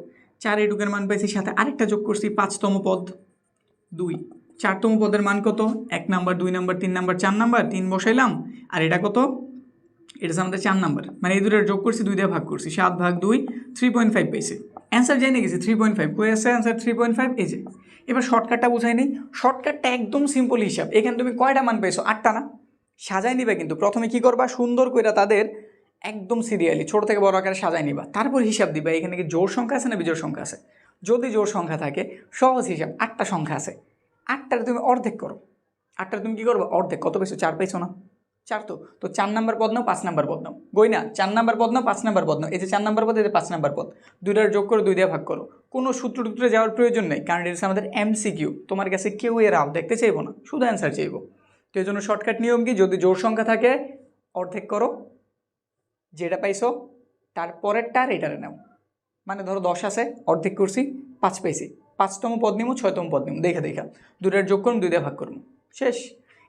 4 এটুকের মান পাইছি, সাথে আরেকটা যোগ করছি 5তম পদ, 2। 4তম পদের মান কত, 1 নাম্বার 2 নাম্বার 3 নাম্বার 4 নাম্বার, 3 বসাইলাম। আর এটা কত, এটা আমাদের 4 নাম্বার, মানে এই দুটোর যোগ করছি, 2 দিয়ে ভাগ করছি, 7 ভাগ 2 3.5 পাইছি। অ্যান্সার জেনে গেছি 3.5, কই আছে অ্যান্সার 3.5, এই যে। এবার শর্টকাটটা বুঝাই নেই, শর্টকাটটা একদম সিম্পল হিসাব। এখানে তুমি কয়টা মান পাইছো, 8টা না, সাজাই নিবে। কিন্তু প্রথমে কি করবা, সুন্দর করে তাদের একদম সিরিয়ালি ছোট থেকে বড় আকারে সাজাই নিবা, তারপর হিসাব দিবা এখানে কি জোড় সংখ্যা আছে না বিজোড় সংখ্যা আছে। যদি জোড় সংখ্যা থাকে, সহজ হিসাব, 8টা সংখ্যা আছে, 8টার তুমি অর্ধেক করো। 8টার তুমি কী করবো, অর্ধেক। কত পেয়েছো, 4 পেয়েছো না, 4। তো 4 নাম্বার পদ নাও, 5 নাম্বার পদ নাও, গই না, 4 নাম্বার পদ নাও, 5 নাম্বার পদ নাও। এই যে 4 নাম্বার পদ, এই যে 5 নাম্বার পদ, দুইটার যোগ করে 2 দিয়ে ভাগ করো। কোনো সূত্র টুত্রে যাওয়ার প্রয়োজন নেই, কারণ এটা আমাদের MCQ। তোমার কাছে কেউ এর আপ দেখতে চাইবো না, শুধু অ্যান্সার চাইবো। তো এই জন্য শর্টকাট নিয়ম কি, যদি জোড় সংখ্যা থাকে অর্ধেক করো, যেটা পাইছো তার পরেরটার এটারে নাও। মানে ধরো 10 আছে, অর্ধেক করছি, 5 পাইছি, 5তম পদ নিমো, 6তম পদ নিমো, দেখা দুটার যোগ করুন, 2 দিয়ে ভাগ করুন, শেষ।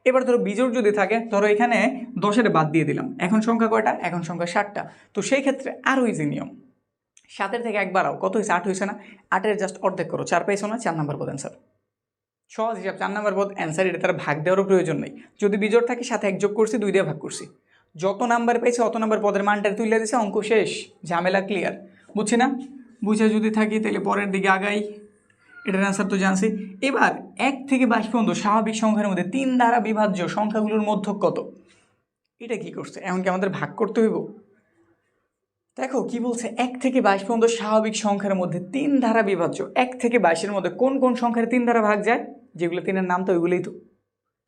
এবার ধরো বিজোড় যদি থাকে, ধরো এখানে 10-এর বাদ দিয়ে দিলাম, এখন সংখ্যা কয়টা, এখন সংখ্যা 7টা। তো সেই ক্ষেত্রে আরও ইজি নিয়ম, 7-এর থেকে 1 বাড়াও, কত হয়েছে, 8 হয়েছে না, 8-এর জাস্ট অর্ধেক করো, 4 পাইছো না, 4 নাম্বার পদ অ্যান্সার। সহজ হিসাব, 4 নাম্বার পদ অ্যান্সার। এটা তার ভাগ দেওয়ারও প্রয়োজন নেই। যদি বিজোড় থাকে, সাথে 1 যোগ করছি, 2 দিয়ে ভাগ করছি, যত নাম্বার পেয়েছে অত নাম্বার পদের মানটা তুলে দিছে, অঙ্ক শেষ, ঝামেলা ক্লিয়ার। বুঝছি না, বুঝে যদি থাকি তাহলে পরের দিকে আগাই। এটার অ্যান্সার তো জানছি। এবার 1 থেকে 22 পর্যন্ত স্বাভাবিক সংখ্যার মধ্যে 3 দ্বারা বিভাজ্য সংখ্যাগুলোর মধ্যক কত, এটা কি করছে, এমনকি আমাদের ভাগ করতে হইব। দেখো কি বলছে, 1 থেকে 22 পর্যন্ত স্বাভাবিক সংখ্যার মধ্যে 3 দ্বারা বিভাজ্য। 1 থেকে 22-এর মধ্যে কোন কোন সংখ্যার 3 দ্বারা ভাগ যায়, যেগুলো 3-এর নাম তো ওইগুলোই।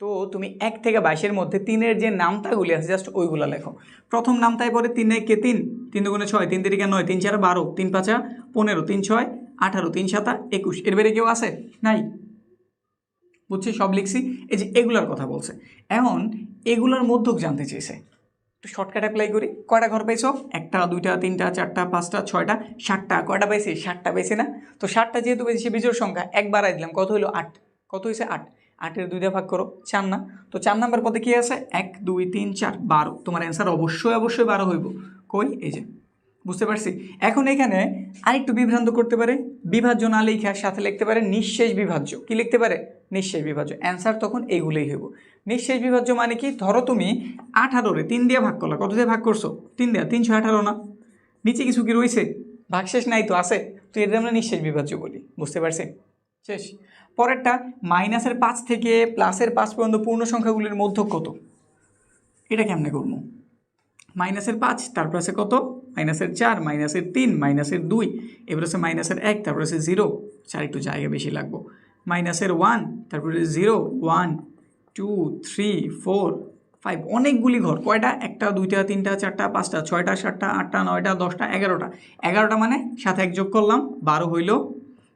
তো তুমি 1 থেকে 22-এর মধ্যে 3-এর যে নামতাগুলি আছে, জাস্ট ওইগুলো লেখো। প্রথম নামতায় পরে 3 কে 3, 3 দুগুণে 6, 3 তিরিকে 9, 3 4 12, 3 5 15, 3 6 18, 3 7 21। এর বাইরে কেউ আছে, নাই। বুঝছি, সব লিখছি। এই যে এগুলার কথা বলছে, এখন এগুলার মধ্যক জানতে চেয়েছে। একটু শর্টকাট অ্যাপ্লাই করি। কয়টা ঘর পাইছো, 1টা 2টা 3টা 4টা 5টা 6টা 7টা। কয়টা পাইছি, 7টা পাইছি না। তো 7টা যেহেতু পেয়েছি, সে বিজোড় সংখ্যা, 1 বাড়াই দিলাম, কত হলো 8। কত হয়েছে 8, 8-এর 2 দিয়ে ভাগ করো, 4 না। তো 4 নাম্বার পদে কি আছে, 1 2 3 4 12। তোমার অ্যান্সার অবশ্যই 12 হইব। কই, এই যে, বুঝতে পারছি। এখন এখানে আরেকটু বিভ্রান্ত করতে পারে, বিভাজ্য না লিখার সাথে লিখতে পারে নিঃশেষ বিভাজ্য। কি লিখতে পারে, নিঃশেষ বিভাজ্য। অ্যান্সার তখন এইগুলোই হইব। নিঃশেষ বিভাজ্য মানে কি, ধরো তুমি 18-রে 3 দিয়ে ভাগ করলা, কত দিয়ে ভাগ করছো, 3 দিয়ে, 3 6 18 না, নিচে কিছু কি রয়েছে, ভাগশেষ নাই তো, আছে। তো এটা আমরা নিঃশেষ বিভাজ্য বলি। বুঝতে পারছি, শেষ। পরেরটা, -এর 5 থেকে +এর 5 পর্যন্ত পূর্ণ সংখ্যাগুলির মধ্যক কত, এটা কেমনে করবো। -এর 5, তারপর আছে কত, -এর 4, -এর 3, -এর 2, এবার আছে -এর 1, তারপর আছে 0, 4 একটু জায়গা বেশি লাগবো, -এর 1, তারপরে 0 1 2 3 4 5, অনেকগুলি ঘর। কয়টা, 1টা 2টা 3টা 4টা 5টা 6টা 7টা 8টা 9টা 10টা 11টা। 11টা মানে সাথে 1 যোগ করলাম, 12 হইল।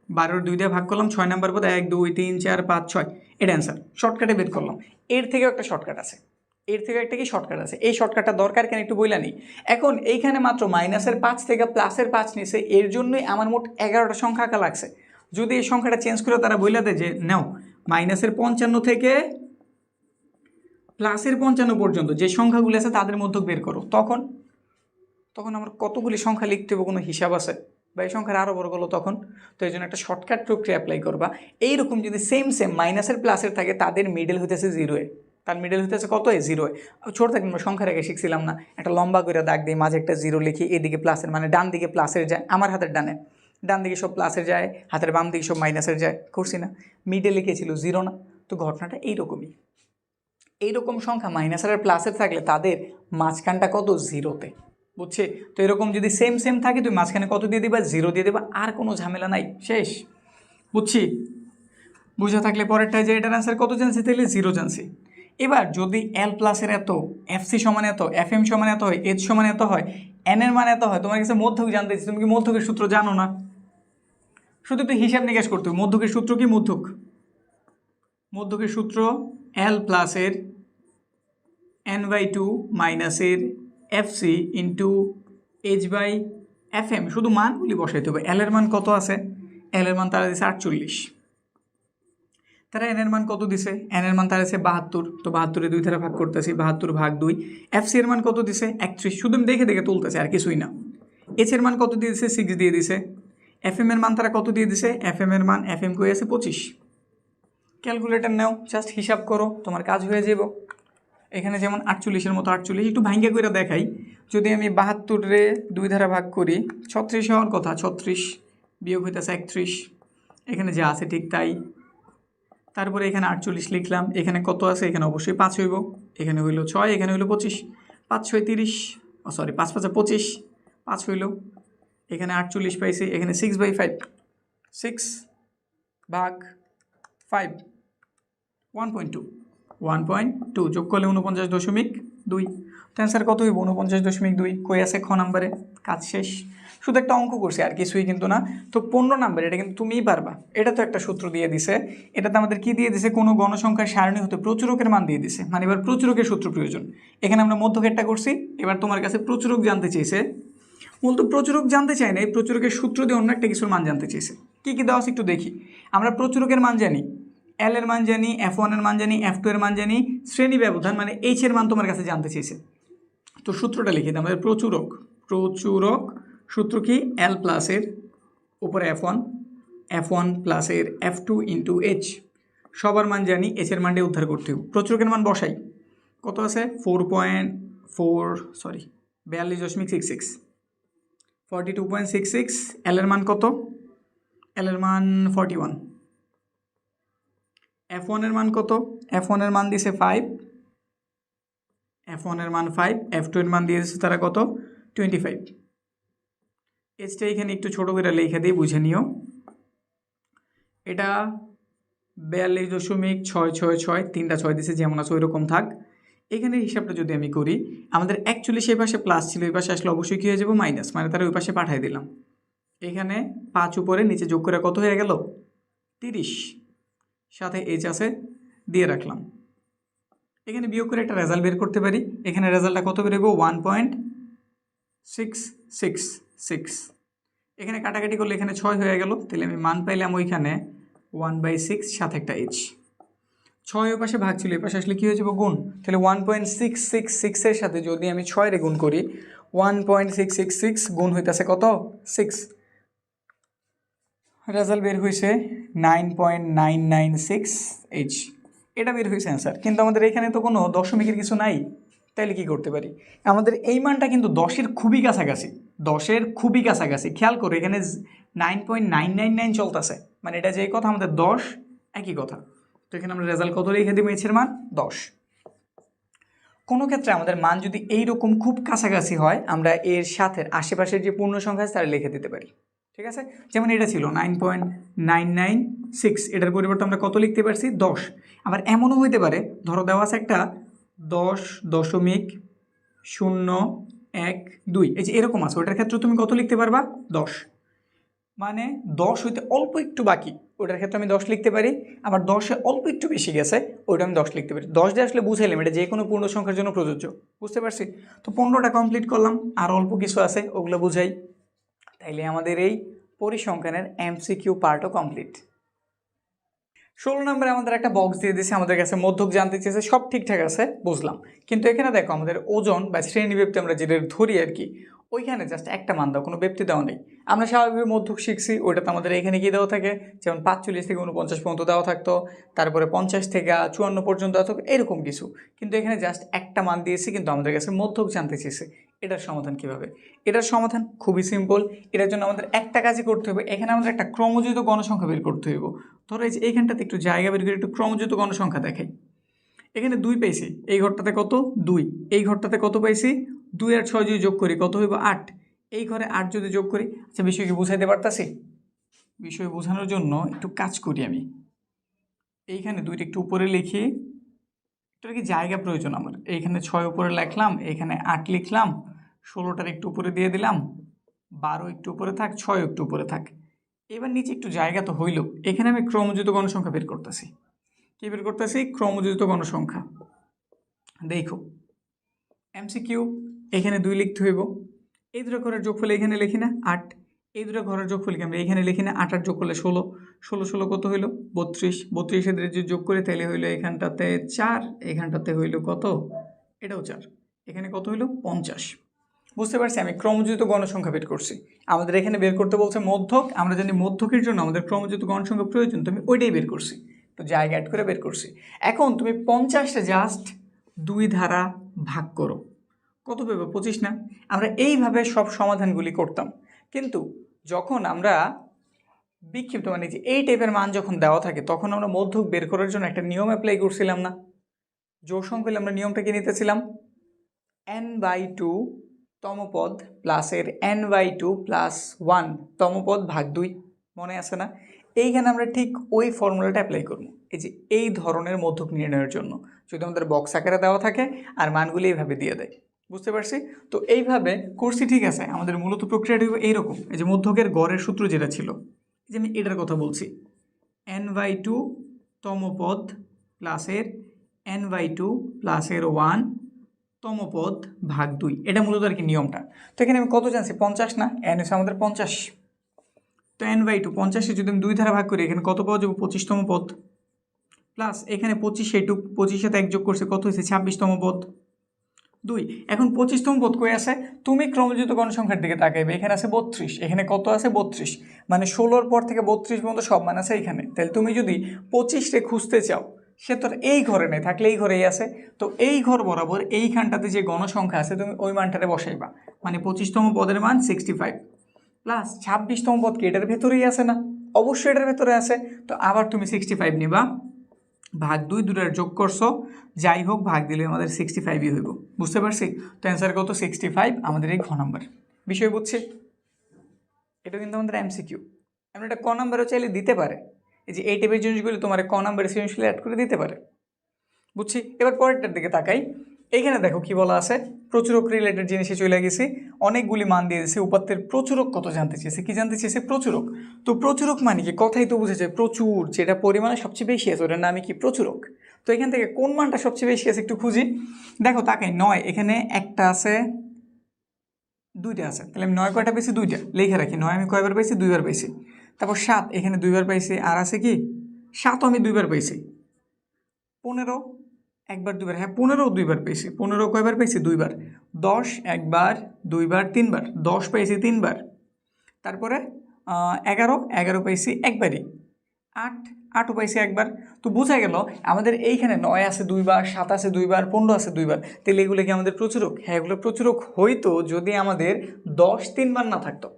12-এর 2 দিয়ে ভাগ করলাম, 6 নাম্বার পদ 1 2 3 4 5 6, এটা অ্যান্সার। শর্টকাটে বের করলাম। এর থেকেও একটা শর্টকাট আছে, এর থেকে একটা কি শর্টকাট আছে। এই শর্টকাটটা দরকার কেন একটু বইলা নিই। এখন এইখানে মাত্র -এর 5 থেকে +এর 5 নিছে, এর জন্যই আমার মোট 11টা সংখ্যা আঁকা লাগছে। যদি এই সংখ্যাটা চেঞ্জ করে তারা বইলা দেয় যে নাও -এর 55 থেকে +এর 55 পর্যন্ত যে সংখ্যাগুলি আছে তাদের মধ্যে বের করো, তখন আমার কতগুলি সংখ্যা লিখতে হবে, কোনো হিসাব আছে? বা এই সংখ্যার আরও বড় হলো তখন। তো এই জন্য একটা শর্টকাট প্রক্রিয়া অ্যাপ্লাই করবা। এইরকম যদি সেম মাইনাসের প্লাসের থাকে তাদের মিডল হইতেছে জিরোয়ে, তার মিডল হইতেছে কত জিরোয়। ছোট থাকলে আমরা সংখ্যা রেখে শিখছিলাম না, একটা লম্বা করে দাগ দিই, মাঝে একটা জিরো লিখি, এদিকে প্লাসের মানে ডান দিকে প্লাসের যায়, আমার হাতের ডান দিকে সব প্লাসের যায়, হাতের বাম দিকে সব মাইনাসের যায়, করছি না, মিডে লিখেছিল জিরো না। তো ঘটনাটা এইরকমই, এইরকম সংখ্যা মাইনাসের আর প্লাসের থাকলে তাদের মাঝখানটা কত জিরোতে, বুঝছে? তো এরকম যদি সেম থাকে তুমি মাঝখানে কত দিয়ে দিবা, জিরো দিয়ে দেবা, আর কোনো ঝামেলা নাই, শেষ। বুঝছি? বুঝা থাকলে পরেরটায় যে এটার আনসার কত জানছি, তাহলে জিরো জানছি। এবার যদি এল প্লাসের এত, এফ সি সমান এত, এফ এম সমান এত হয়, এইচ সমান এত হয়, এন এর মান এত হয়, তোমার কাছে মধ্যক জানতে চাইছি, তুমি কি মধ্যকের সূত্র জানো না? শুধু একটু হিসাব নিকাশ করতে হবে। মধ্যকের সূত্র কি? মধ্যকের সূত্র এল প্লাসের n/2 মাইনাসের F C into H by F M. শুধু মানগুলি বসাইতে হবে। এল এর মান কত আছে? এল এর মান তারা দিছে 48, তারা এন এর মান কত দিছে? এন এর মান তারা দিছে 72, তো 72 2 দ্বারা ভাগ করতেছি, 72/2। এফ সি এর মান কত দিছে? 31, শুধু আমি দেখে দেখে তুলতেছি, আর কিছুই না। এইচ এর মান কত দিয়ে দিছে? 6 দিয়ে দিছে। এফ এম এর মান তারা কত দিয়ে দিছে? এফ এম এর মান, এফ এম কই আছে? 25। ক্যালকুলেটর নাও, জাস্ট হিসাব করো, তোমার কাজ হয়ে যাব। এখানে যেমন 48-এর মতো 48, একটু ভাঙ্গা করে দেখাই। যদি আমি 72 2 দ্বারা ভাগ করি, 36 হওয়ার কথা, 36 বিয়োগ হইতেছে 31, এখানে যা আছে ঠিক তাই। তারপরে এখানে 48 লিখলাম, এখানে কত আছে? এখানে অবশ্যই 5 হইব, এখানে হইল 6, এখানে হইল 25, 5 6 30, সরি 5 5 25, 5 হইল, এখানে 48 পাইছি, এখানে 6/5, 6/5, 1.2 যোগ করলে 49.2। তো অ্যান্সার কত হইব? 49.2। কই আছে? খ নাম্বারে। কাজ শেষ। শুধু একটা অঙ্ক করছি, আর কিছুই কিন্তু না। তো 15 নাম্বার, এটা কিন্তু তুমিই পারবা। এটা তো একটা সূত্র দিয়ে দিছে, এটাতে আমাদের কি দিয়ে দিছে? কোনো গণসংখ্যার সারণী হতে প্রচুরকের মান দিয়ে দিছে, মানে এবার প্রচুরকের সূত্র প্রয়োজন। এখানে আমরা মধ্যকেরটা করছি, এবার তোমার কাছে প্রচুরক জানতে চেয়েছে। মূলত প্রচুরক জানতে চাই না, এই প্রচুরকের সূত্র দিয়ে অন্য একটা কিছুর মান জানতে চেয়েছে। কী কী দেওয়া আছে একটু দেখি। আমরা প্রচুরকের মান জানি, এল এর মান জানি, F1 এর মান জানি, F2 এর মান জানি, শ্রেণী ব্যবধান মানে এইচ এর মান তোমার কাছে জানতে চেয়েছে। তো সূত্রটা লিখে দিই। আমাদের প্রচুরক সূত্র কি? এল প্লাসের উপরে F1 প্লাসের F2 ইন্টু এইচ। সবার মান জানি, এইচ এর মানটা উদ্ধার করতে হবে। প্রচুরকের মান বসাই, কত আছে? 42.66, 42.66। এল এর মান কত? এল এর মান 41। F1 এর মান কত? F1 এর মান দিছে 5, F1 এর মান 5, F2 এর মান দিয়েছে তারা কত? 25। এইচটা এখানে একটু ছোট করে লিখে দিয়ে বুঝে নিও। এটা 42.666, 3টা 6 দিছে, যেমন আছে ওই রকম থাক। এখানে হিসাবটা যদি আমি করি, আমাদের অ্যাকচুয়ালি সেই পাশে প্লাস ছিল, এই পাশে আসলে অবশ্যই কী হয়ে যাবো? মাইনাস, মানে তারা ওই পাশে পাঠিয়ে দিলাম। এখানে 5 উপরে, নিচে যোগ করে কত হয়ে গেল? 30, সাথে এইচ আছে দিয়ে রাখলাম। এখানে বিয়োগ করে একটা রেজাল্ট বের করতে পারি। এখানে রেজাল্টটা কত বেরোবো? 1.666। এখানে কাটাকাটি করলে এখানে 6 হয়ে গেল, তাহলে আমি মান পাইলাম ওইখানে 1/6 সাথে একটা এইচ। 6 ওই পাশে ভাগ ছিল, এই পাশে আসলে কী হয়ে যাবো? গুণ। তাহলে 1.666 এর সাথে যদি আমি 6 রে গুণ করি, 1.666 গুণ হইতেছে কত? 6। রেজাল্ট বের হয়েছে 9.996H। এটা বের হয়েছে অ্যান্সার। কিন্তু আমাদের এখানে তো কোনো দশমিকের কিছু নাই, তাইলে কি করতে পারি? আমাদের এই মানটা কিন্তু 10-এর খুবই কাছাকাছি, 10-এর খুবই কাছাকাছি। খেয়াল করো, এখানে 9.999 চলতেছে, মানে এটা যে কথা, আমাদের 10 একই কথা। তো এখানে আমরা রেজাল্ট কত লিখে দেবো? এইচের মান 10। কোনো ক্ষেত্রে আমাদের মান যদি এইরকম খুব কাছাকাছি হয়, আমরা এর সাথে আশেপাশের যে পূর্ণ সংখ্যা আছে তারা লিখে দিতে পারি, ঠিক আছে? যেমন এটা ছিল 9.996, এটার পরিবর্তে আমরা কত লিখতে পারছি? 10। আবার এমনও হইতে পারে, ধরো দেওয়া আছে একটা 10.012, এই যে এরকম আছে, ওটার ক্ষেত্রে তুমি কত লিখতে পারবা? 10। মানে 10 হইতে অল্প একটু বাকি, ওটার ক্ষেত্রে আমি 10 লিখতে পারি। আবার 10-এ অল্প একটু বেশি গেছে, ওইটা আমি 10 লিখতে পারি। 10 দিয়ে আসলে বুঝাইলাম এটা যে কোনো পূর্ণ সংখ্যার জন্য প্রযোজ্য, বুঝতে পারছি? তো 15টা কমপ্লিট করলাম, আর অল্প কিছু আছে ওগুলো বুঝাই। তাইলে আমাদের এই পরিসংখ্যানের এমসিকিউ পার্টও কমপ্লিট। 16 নম্বরে আমাদের একটা বক্স দিয়ে দিয়েছে, আমাদের কাছে মধ্যক জানতে চেয়েছে, সব ঠিকঠাক আছে বুঝলাম। কিন্তু এখানে দেখো, আমাদের ওজন বা শ্রেণীব্যাপ্তি আমরা যেটা ধরি আর কি, ওইখানে জাস্ট একটা মান দাও, কোনো ব্যক্তি দেওয়া নেই। আমরা স্বাভাবিক মধ্যক শিখছি, ওইটাতে আমাদের এখানে কি দেওয়া থাকে, যেমন 45 থেকে 49 পর্যন্ত দেওয়া থাকতো, তারপরে 50 থেকে 54 পর্যন্ত দেওয়া থাকতো, এরকম কিছু। কিন্তু এখানে জাস্ট একটা মান দিয়েছি, কিন্তু আমাদের কাছে মধ্যক জানতে চেয়েছে। এটার সমাধান কিভাবে? এটার সমাধান খুবই সিম্পল। এটার জন্য আমাদের একটা কাজই করতে হবে, এখানে আমাদের একটা ক্রমযুক্ত গণসংখ্যা বের করতে হবে। ধরো এই যে এইখানটাতে একটু জায়গা বের করে একটু ক্রমযুক্ত গণসংখ্যা দেখাই। এখানে 2 পাইছি, এই ঘরটাতে কত 2, এই ঘরটাতে কত পাইছি 2 আর 6 যদি যোগ করি কত হইব 8, এই ঘরে 8 যদি যোগ করি। আচ্ছা, বিষয় কি বুঝাইতে পারতাছি? বিষয় বোঝানোর জন্য একটু কাজ করি আমি, এইখানে 2টা একটু উপরে লিখি, এটা কি জায়গা প্রয়োজন আমার। এইখানে 6 উপরে লিখলাম, এইখানে 8 লিখলাম, 16টার একটু উপরে দিয়ে দিলাম, 12 একটু উপরে থাক, 6 একটু উপরে থাক। এবার নিচে একটু জায়গা তো হইল, এখানে আমি ক্রমযুক্ত গণসংখ্যা বের করতেছি। কি বের করতেছি? ক্রমযুক্ত গণসংখ্যা। দেখো এমসিকিউ, এখানে 2 লিখতে হইব, এই দুটো ঘরের যোগফল এখানে লিখি না 8, এই দুটো ঘরের যোগফল কি আমরা এখানে লিখি না 8 আর যোগ করলে 16, 16 16 কত হইল 32, 32 এর যদি যোগ করে তাহলে হইলো এখানটাতে 4, এখানটাতে হইল কত, এটাও 4, এখানে কত হইল 50। বুঝতে পারছি আমি ক্রমযুক্ত গণসংখ্যা বের করছি। আমাদের এখানে বের করতে বলছে মধ্যক, আমরা জানি মধ্যকের জন্য আমাদের ক্রমযুক্ত গণসংখ্যা প্রয়োজন, তো আমি ওইটাই বের করছি, তো জায়গা অ্যাড করে বের করছি। এখন তুমি 50টা জাস্ট 2 দ্বারা ভাগ করো, কত পাবে 25 না? আমরা এইভাবে সব সমাধানগুলি করতাম, কিন্তু যখন আমরা বিক্ষিপ্ত মানে যে এই টাইপের মান যখন দেওয়া থাকে, তখন আমরা মধ্যক বের করার জন্য একটা নিয়ম অ্যাপ্লাই করছিলাম না? জোড় সংখ্যা আমরা নিয়মটা কি নিতেছিলাম? n/2 তম পদ প্লাসের n/2 প্লাস 1 তম পদ ভাগ 2, মনে আছে না? এইখানে আমরা ঠিক ওই ফর্মুলাটা অ্যাপ্লাই করব এই যে এই ধরনের মধ্যক নির্ণয়ের জন্য, যদি আমাদের বক্স আকারে দেওয়া থাকে আর মানগুলি এইভাবে দিয়ে দেয়। বুঝতে পারছি? তো এইভাবে করছি, ঠিক আছে। আমাদের মূলত প্রক্রিয়াটি এইরকম, এই যে মধ্যকের গড়ের সূত্র যেটা ছিল, যে আমি এটার কথা বলছি, n/2 তম পদ প্লাসের n/2 প্লাসের 1 তম পদ ভাগ 2, এটা মূলত আর কি নিয়মটা। তো এখানে আমি কত জানছি 50 না, n হচ্ছে আমাদের 50, তো n/2 50 যদি আমি 2 দ্বারা ভাগ করি এখানে কত পাওয়া যাবে 25তম পদ, প্লাস এখানে 25 এইটুক 25 সাথে এক যোগ করছে কত হয়েছে 26তম পদ 2। এখন 25তম পদ কই আছে? তুমি ক্রমযুক্ত গণসংখ্যার দিকে তাকাইবে, এখানে আছে 32, এখানে কত আছে 32, মানে 16 পর থেকে 32 পর্যন্ত সব মান আছে এখানে। তাহলে তুমি যদি 25 খুঁজতে চাও, সে তোর এই ঘরে নেই, থাকলে এই ঘরেই আছে, তো এই ঘর বরাবর এইখানটাতে যে গণসংখ্যা আছে তুমি ওই মানটাতে বসাইবা, মানে 25তম পদের মান 65, প্লাস 26তম পদ কি এটার ভেতরেই আছে না? অবশ্যই এটার ভেতরে আছে, তো আবার তুমি 65 নিবা, ভাগ 2, দুটার যোগ করছো, যাই হোক ভাগ দিলে আমাদের 65ই হইব। বুঝতে পারছি? তো অ্যান্সার কত 65, আমাদের এই ঘ নাম্বার। বিষয় বুঝছি? এটা কিন্তু আমাদের এমসিকিউ, আমরা এটা ক নাম্বারও চাইলে দিতে পারে, এই যে এই টাইপের জিনিসগুলো তোমার ক নাম্বারে সৃজনশীল অ্যাড করে দিতে পারে। বুঝছি? এবার পরেরটার দিকে তাকাই, এইখানে দেখো কি বলা আছে, প্রচুরক রিলেটেড জিনিসে চলে গেছি, অনেকগুলি মান দিয়ে দিয়েছে, উপাত্তের প্রচুরক কত জানতে চেয়েছে, কি জানতে চেয়েছে প্রচুরক। তো প্রচুরক মানে কি, কথাই তো বুঝেছে প্রচুর, যেটা পরিমাণে সবচেয়ে বেশি আছে ওটার নামে কি প্রচুরক। তো এখান থেকে কোন মানটা সবচেয়ে বেশি আছে একটু খুঁজি। দেখো তাকাই 9, এখানে একটা আছে, 2টা আছে, তাহলে আমি 9 কয়টা পেয়েছি 2টা লিখে রাখি, 9 আমি কয়বার পাইছি 2 বার পাইছি। তারপর 7, এখানে 2 বার পাইছি, আর আছে কি 7ও আমি 2 বার পাইছি। 15 একবার 2 বার, হ্যাঁ 15ও 2 বার পেয়েছি, 15 কয়বার পেয়েছি 2 বার। 10 একবার 2 বার 3 বার, 10 পেয়েছি 3 বার। তারপরে 11 পেয়েছি একবারই। 8ও পাইছি একবার। তো বোঝা গেল আমাদের এইখানে 9 আছে 2 বার, 7 আছে 2 বার, 15 আছে 2 বার, তাহলে এগুলো কি আমাদের প্রচুরক? হ্যাঁ এগুলো প্রচুরক হইতো যদি আমাদের 10 3 বার না থাকতো।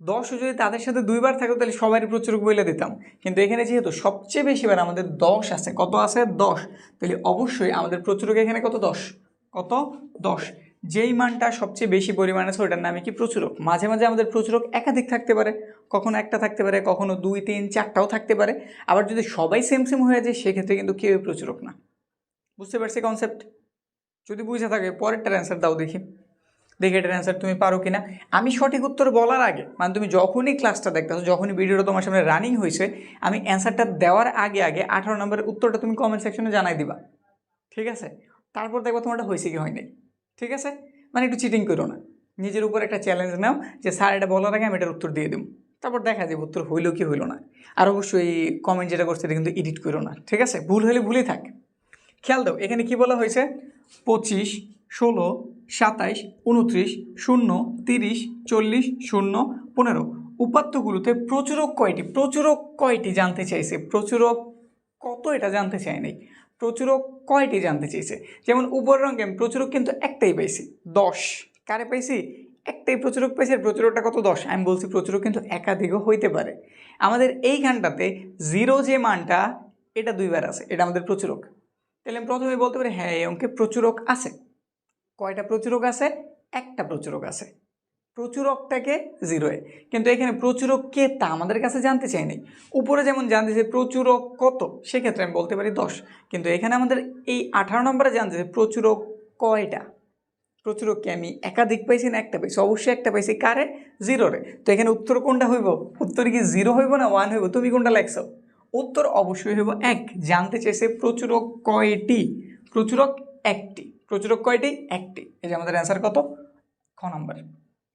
10ও যদি তাদের সাথে 2 বার থাকতো তাহলে সবারই প্রচুরক বলে দিতাম, কিন্তু এখানে যেহেতু সবচেয়ে বেশি বার আমাদের 10 আছে, কত আছে 10, তাহলে অবশ্যই আমাদের প্রচুরক এখানে কত 10, কত 10, যেই মানটা সবচেয়ে বেশি পরিমাণ আছে ওটার নামে কি প্রচুরক। মাঝে মাঝে আমাদের প্রচুরক একাধিক থাকতে পারে, কখনো একটা থাকতে পারে, কখনো 2 3 4টাও থাকতে পারে, আবার যদি সবাই সেম সেম হয়ে যায় সেক্ষেত্রে কিন্তু কেউই প্রচুরক না। বুঝতে পারছি কনসেপ্ট? যদি বুঝে থাকে পরেরটার অ্যান্সার দাও দেখি, এটার অ্যান্সার তুমি পারো কিনা। আমি সঠিক উত্তর বলার আগে, মানে তুমি যখনই ক্লাসটা দেখতেছো, যখনই ভিডিওটা তোমার সামনে রানিং হয়েছে, আমি অ্যান্সারটা দেওয়ার আগে 18 নম্বরের উত্তরটা তুমি কমেন্ট সেকশনে জানাই দিবা, ঠিক আছে? তারপর দেখবো তোমারটা হয়েছে কি হয় নাই, ঠিক আছে? মানে একটু চিটিং করো না, নিজের উপর একটা চ্যালেঞ্জ নাও যে স্যার এটা বলার আগে আমি এটার উত্তর দিয়ে দেবো, তারপর দেখা যাবে উত্তর হইলো কি হইলো না। আর অবশ্যই কমেন্ট যেটা করছে এটা কিন্তু এডিট করো না, ঠিক আছে? ভুল হলে ভুলই থাক। খেয়াল দাও এখানে কি বলা হয়েছে, 25 16, 27, 29, 0, 30, 40, 0, 15। উপাত্তগুলোতে প্রচুরক কয়টি? প্রচুরক কয়টি জানতে চাইছে। প্রচুরক কত এটা জানতে চাই নাই, প্রচুরক কয়টি জানতে চেয়েছে। যেমন উপরের অঙ্কে আমি প্রচুরক কিন্তু একটাই পাইছি, 10। কারে পাইছি? একটাই প্রচুরক পাইছি, আর প্রচুরকটা কত? 10। আমি বলছি প্রচুরক কিন্তু একাধিকও হইতে পারে। আমাদের এইখানটাতে 0 যে মানটা, এটা 2 বার আছে, এটা আমাদের প্রচুরক। তাহলে আমি প্রথমে বলতে পারি হ্যাঁ এই অঙ্কে প্রচুরক আছে। কয়টা প্রচুরক আছে? একটা প্রচুরক আছে। প্রচুরকটাকে 0-এ, কিন্তু এখানে প্রচুরক কে তা আমাদের কাছে জানতে চাই নাই। উপরে যেমন জানতেছে প্রচুরক কত, সেক্ষেত্রে আমি বলতে পারি 10। কিন্তু এখানে আমাদের এই 18 নম্বরে জানতেছে প্রচুরক কয়টা। প্রচুরককে আমি একাধিক পাইছি না একটা পাইছি? অবশ্যই একটা পাইছি। কারে? 0-রে। তো এখানে উত্তর কোনটা হইব? উত্তর কি 0 হইব না 1 হইব? তুমি কোনটা লেখছো? উত্তর অবশ্যই হইব 1। জানতে চেয়েছে প্রচুরক কয়টি। প্রচুরক একটি। প্রচুরক কয়টি? একটি। এই যে আমাদের অ্যান্সার কত? খ নাম্বার।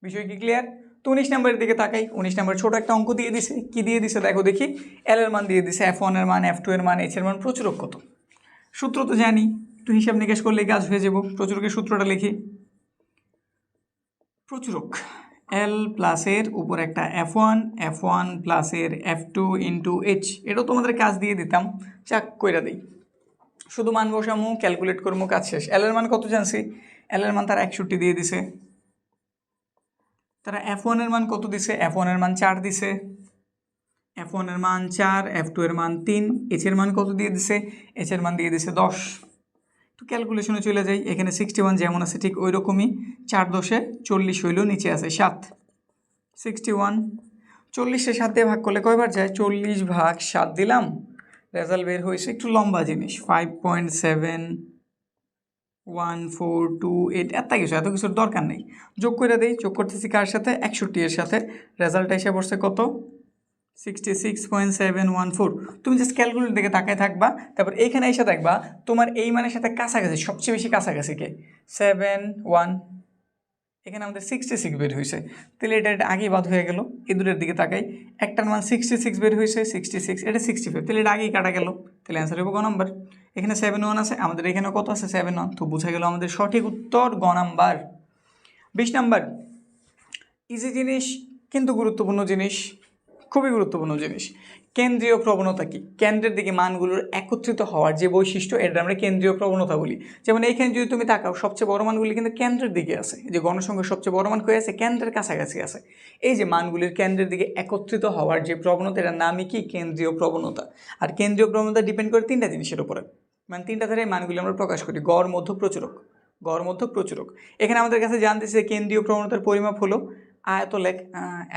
বিষয় কি ক্লিয়ার? তো 19 নম্বরের দিকে তাকাই। 19 নম্বর ছোট একটা অঙ্ক দিয়ে দিছে। কি দিয়ে দিছে দেখো দেখি। এল এর মান দিয়ে দিছে, F1 এর মান, F2 এর মান, H এর মান। প্রচুরক কত? সূত্র তো জানি, একটু হিসাব নিকাশ করলেই কাজ হয়ে যাব। প্রচুরকের সূত্রটা লিখি। প্রচুরক এল প্লাসের উপর একটা F1, F1 প্লাসের F2 ইন্টু H। এটাও তোমাদের কাজ দিয়ে দিতাম, চাক কইরা দিই। শুধু মান বসামো, ক্যালকুলেট করবো, কাজ শেষ। এল এর মান কত জানছি? এল এর মান তারা 61 দিয়ে দিছে। তারা F1 এর মান কত দিছে? F1 এর মান 4 দিছে। F1 এর মান 4, F2 এর মান 3, H এর মান কত দিয়ে দিছে? H এর মান দিয়ে দিছে 10। তো ক্যালকুলেশনে চলে যাই। এখানে 61 যেমন আছে ঠিক ওই রকমই, 4 10 40 হইল, নিচে আছে 7। 61 40-এ 7 দিয়ে ভাগ করলে কয়বার যায়? 40 ভাগ 7 দিলাম, রেজাল্ট বের হয়েছে। একটু লম্বা জিনিস, 5.7142 এত কিছু, এত কিছুর দরকার নেই। যোগ করে দেই। যোগ করতেছি কার সাথে? 61 এর সাথে। রেজাল্ট এসে পড়ছে কত? 66.714। তুমি জাস্ট ক্যালকুলেট দিকে তাকায় থাকবা, তারপর এইখানে এসে দেখবা তোমার এই মানের সাথে কাছাকাছি, সবচেয়ে বেশি কাছাকাছি কে? 71। এখানে আমাদের 66 বের হয়েছে, তাহলে এটা আগেই বাদ হয়ে গেল। এই দুটোর দিকে তাকাই, একটার মান 66 বের হয়েছে, 66, এটা 65, তাহলে এটা আগেই কাটা গেল। তাহলে অ্যান্সার হবে গ নাম্বার। এখানে 71 আছে, আমাদের এখানে কত আছে? 71। তো বোঝা গেল আমাদের সঠিক উত্তর গ নাম্বার। 20 নাম্বার। ইজি জিনিস কিন্তু গুরুত্বপূর্ণ জিনিস, খুবই গুরুত্বপূর্ণ জিনিস। কেন্দ্রীয় প্রবণতা কি? কেন্দ্রের দিকে মানগুলোর একত্রিত হওয়ার যে বৈশিষ্ট্য, এটা আমরা কেন্দ্রীয় প্রবণতা বলি। যেমন এইখানে যদি তুমি তাকাও, সবচেয়ে বড় মানগুলি কিন্তু কেন্দ্রের দিকে আছে। যে গণসংখ্যার সবচেয়ে বড় মান কই আছে? কেন্দ্রের কাছাকাছি আছে। এই যে মানগুলির কেন্দ্রের দিকে একত্রিত হওয়ার যে প্রবণতা, এটার নামই কি? কেন্দ্রীয় প্রবণতা। আর কেন্দ্রীয় প্রবণতা ডিপেন্ড করে 3টা জিনিসের উপরে, মানে 3টা ধারে মানগুলি আমরা প্রকাশ করি। গড়, মধ্য, প্রচুরক। গড়, মধ্য, প্রচুরক। এখানে আমাদের কাছে জানতেছে কেন্দ্রীয় প্রবণতার পরিমাপ হলো আয়তলেখ।